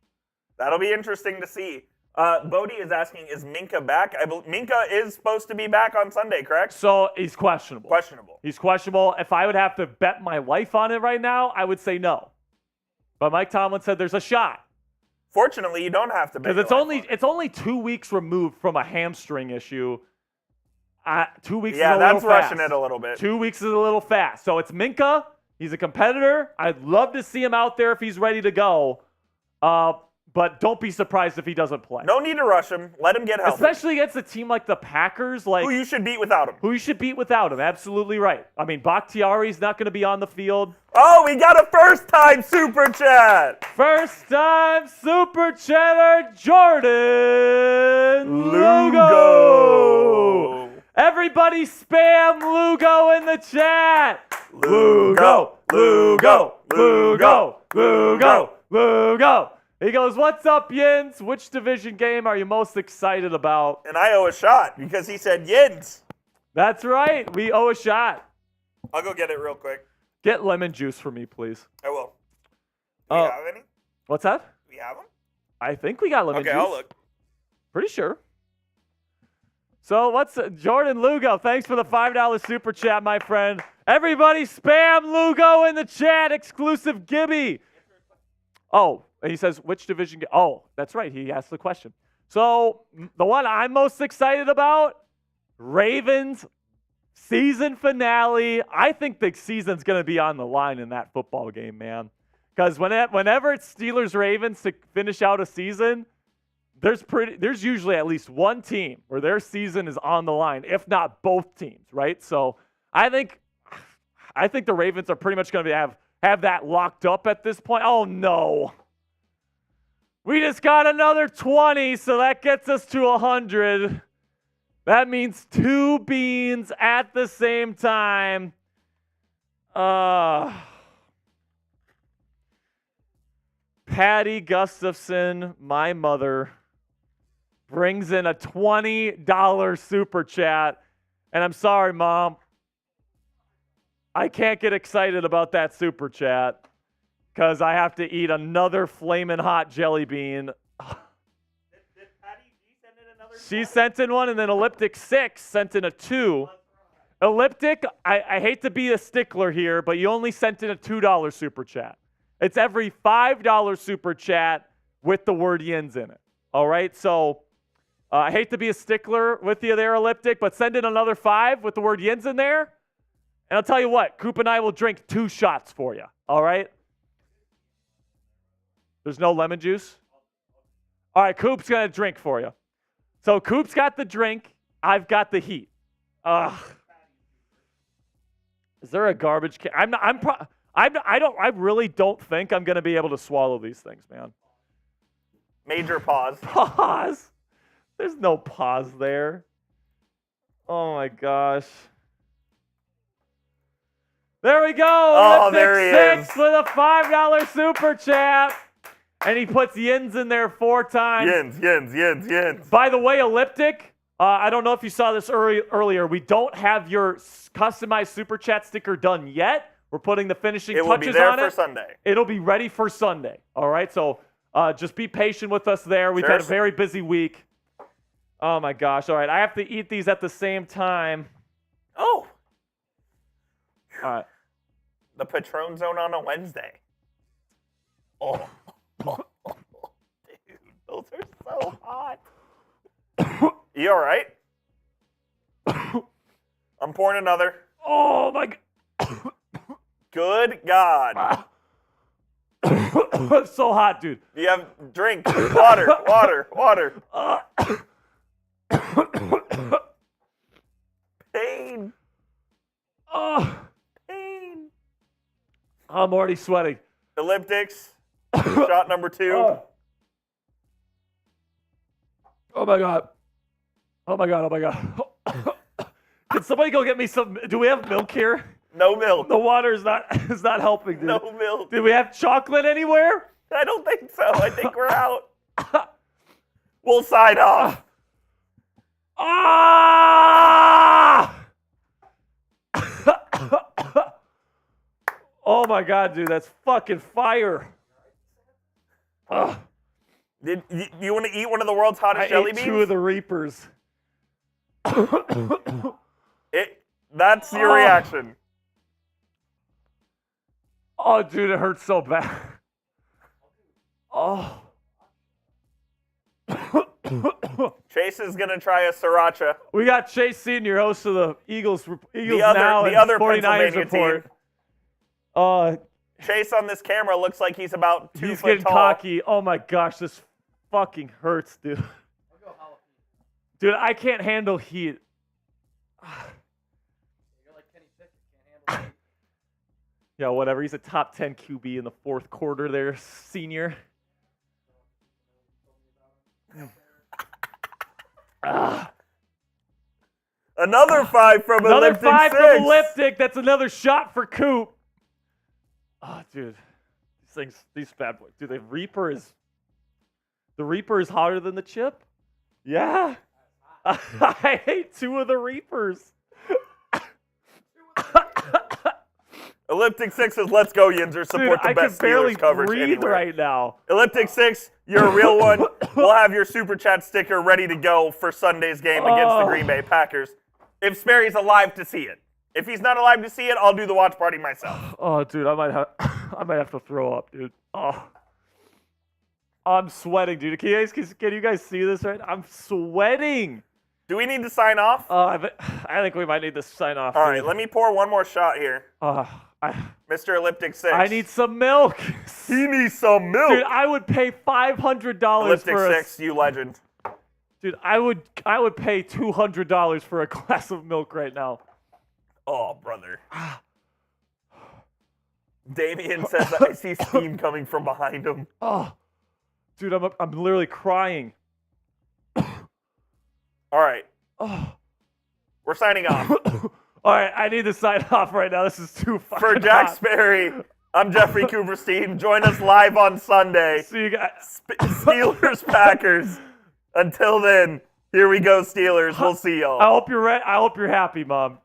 That'll be interesting to see. Bodie is asking, is Minkah back? Minkah is supposed to be back on Sunday, correct? So he's questionable. Questionable. He's questionable. If I would have to bet my life on it right now, I would say no. But Mike Tomlin said there's a shot. Fortunately, you don't have to bet. Because it's only 2 weeks removed from a hamstring issue. 2 weeks is a little fast. Yeah, that's rushing it a little bit. 2 weeks is a little fast. So it's Minkah. He's a competitor. I'd love to see him out there if he's ready to go. But don't be surprised if he doesn't play. No need to rush him. Let him get healthy. Especially against a team like the Packers. Who you should beat without him. Who you should beat without him. Absolutely right. I mean, Bakhtiari's not going to be on the field. Oh, we got a first-time Super Chat. First-time Super Chatter, Jordan Lugo. Everybody spam Lugo in the chat. Lugo, Lugo, Lugo, Lugo, Lugo. He goes, what's up, Yinz? Which division game are you most excited about? And I owe a shot because he said Yinz. That's right. We owe a shot. I'll go get it real quick. Get lemon juice for me, please. I will. Do we have any? What's that? Do we have them? I think we got lemon juice. Okay, I'll look. Pretty sure. So what's Jordan Lugo? Thanks for the $5 super chat, my friend. Everybody spam Lugo in the chat. Exclusive Gibby. Oh, and he says, which division? Oh, that's right. He asked the question. So the one I'm most excited about, Ravens season finale. I think the season's going to be on the line in that football game, man. Because whenever it's Steelers-Ravens to finish out a season, there's usually at least one team where their season is on the line, if not both teams, right? So I think the Ravens are pretty much going to have that locked up at this point. Oh, no. We just got another 20, so that gets us to 100. That means 2 beans at the same time. Patty Gustafson, my mother, brings in a $20 super chat. And I'm sorry, Mom. I can't get excited about that super chat because I have to eat another flaming hot jelly bean. Did Patty G send in another? She sent in one, and then Elliptic 6 sent in a 2. Elliptic, I hate to be a stickler here, but you only sent in a $2 super chat. It's every $5 super chat with the word Yinz in it. All right? So I hate to be a stickler with you there, Elliptic, but send in another 5 with the word Yinz in there. And I'll tell you what, Coop and I will drink 2 shots for you. All right? There's no lemon juice? All right, Coop's going to drink for you. So Coop's got the drink. I've got the heat. Is there a garbage can? I really don't think I'm going to be able to swallow these things, man. Major pause. Pause? There's no pause there. Oh, my gosh. There we go. Oh, there he is. With a $5 super chat. And he puts Yinz in there 4 times. Yinz. By the way, Elliptic, I don't know if you saw this earlier. We don't have your customized super chat sticker done yet. We're putting the finishing touches on it. It will be there for Sunday. It'll be ready for Sunday. All right, so just be patient with us there. We've had a very busy week. Oh, my gosh. All right, I have to eat these at the same time. Oh. All right. The Patron Zone on a Wednesday. Oh. Dude, those are so hot. You all right? I'm pouring another. Oh, my God. Good God. It's so hot, dude. You have drink, water. Pain. Pain. I'm already sweating. Elliptics. Shot number 2. Oh my God. Can somebody go get me some? Do we have milk here? No milk. The water is not helping, dude. No milk. Do we have chocolate anywhere? I don't think so. I think we're out. We'll sign off. Oh my God, dude, that's fucking fire. Did you want to eat one of the world's hottest jelly beans? I ate 2 of the Reapers. That's your reaction. Oh, dude, it hurts so bad. Oh. Chase is going to try a sriracha. We got Chase Sr., host of the Eagles the Now other 49ers Pennsylvania report. Team. Chase on this camera looks like he's about 2 foot tall. He's getting cocky. Oh, my gosh, this fucking hurts, dude. Dude, I can't handle heat. You're like Kenny Pickett, can't handle it. Yeah, whatever. He's a top 10 QB in the 4th quarter there, senior. Another 5 from Another Elliptic 5 6. from Elliptic. That's another shot for Coop. Oh, dude. These bad boys. Dude, the Reaper is hotter than the chip? Yeah. I ate 2 of the Reapers. Elliptic 6 says, let's go, Yinzer. Support the best Steelers coverage breathe anywhere. right now. Elliptic 6, you're a real one. We'll have your Super Chat sticker ready to go for Sunday's game against the Green Bay Packers. If Sperry's alive to see it. If he's not alive to see it, I'll do the watch party myself. Oh, dude, I might have to throw up, dude. Oh. I'm sweating, dude. Can you guys see this right now? I'm sweating. Do we need to sign off? I think we might need to sign off. All right, let me pour one more shot here. Mr. Elliptic 6. I need some milk. He needs some milk. Dude, I would pay $500 Elliptic for 6, you legend. Dude, I would pay $200 for a glass of milk right now. Oh, bro. brother. Damien says that I see steam coming from behind him. Oh, dude, I'm literally crying. All right. Oh. We're signing off. All right, I need to sign off right now. This is too fucking For Jack hot. Sperry, I'm Jeffrey Cooperstein. Join us live on Sunday. See you guys. Steelers, Packers. Until then, here we go, Steelers. We'll see y'all. I hope you're happy, Mom.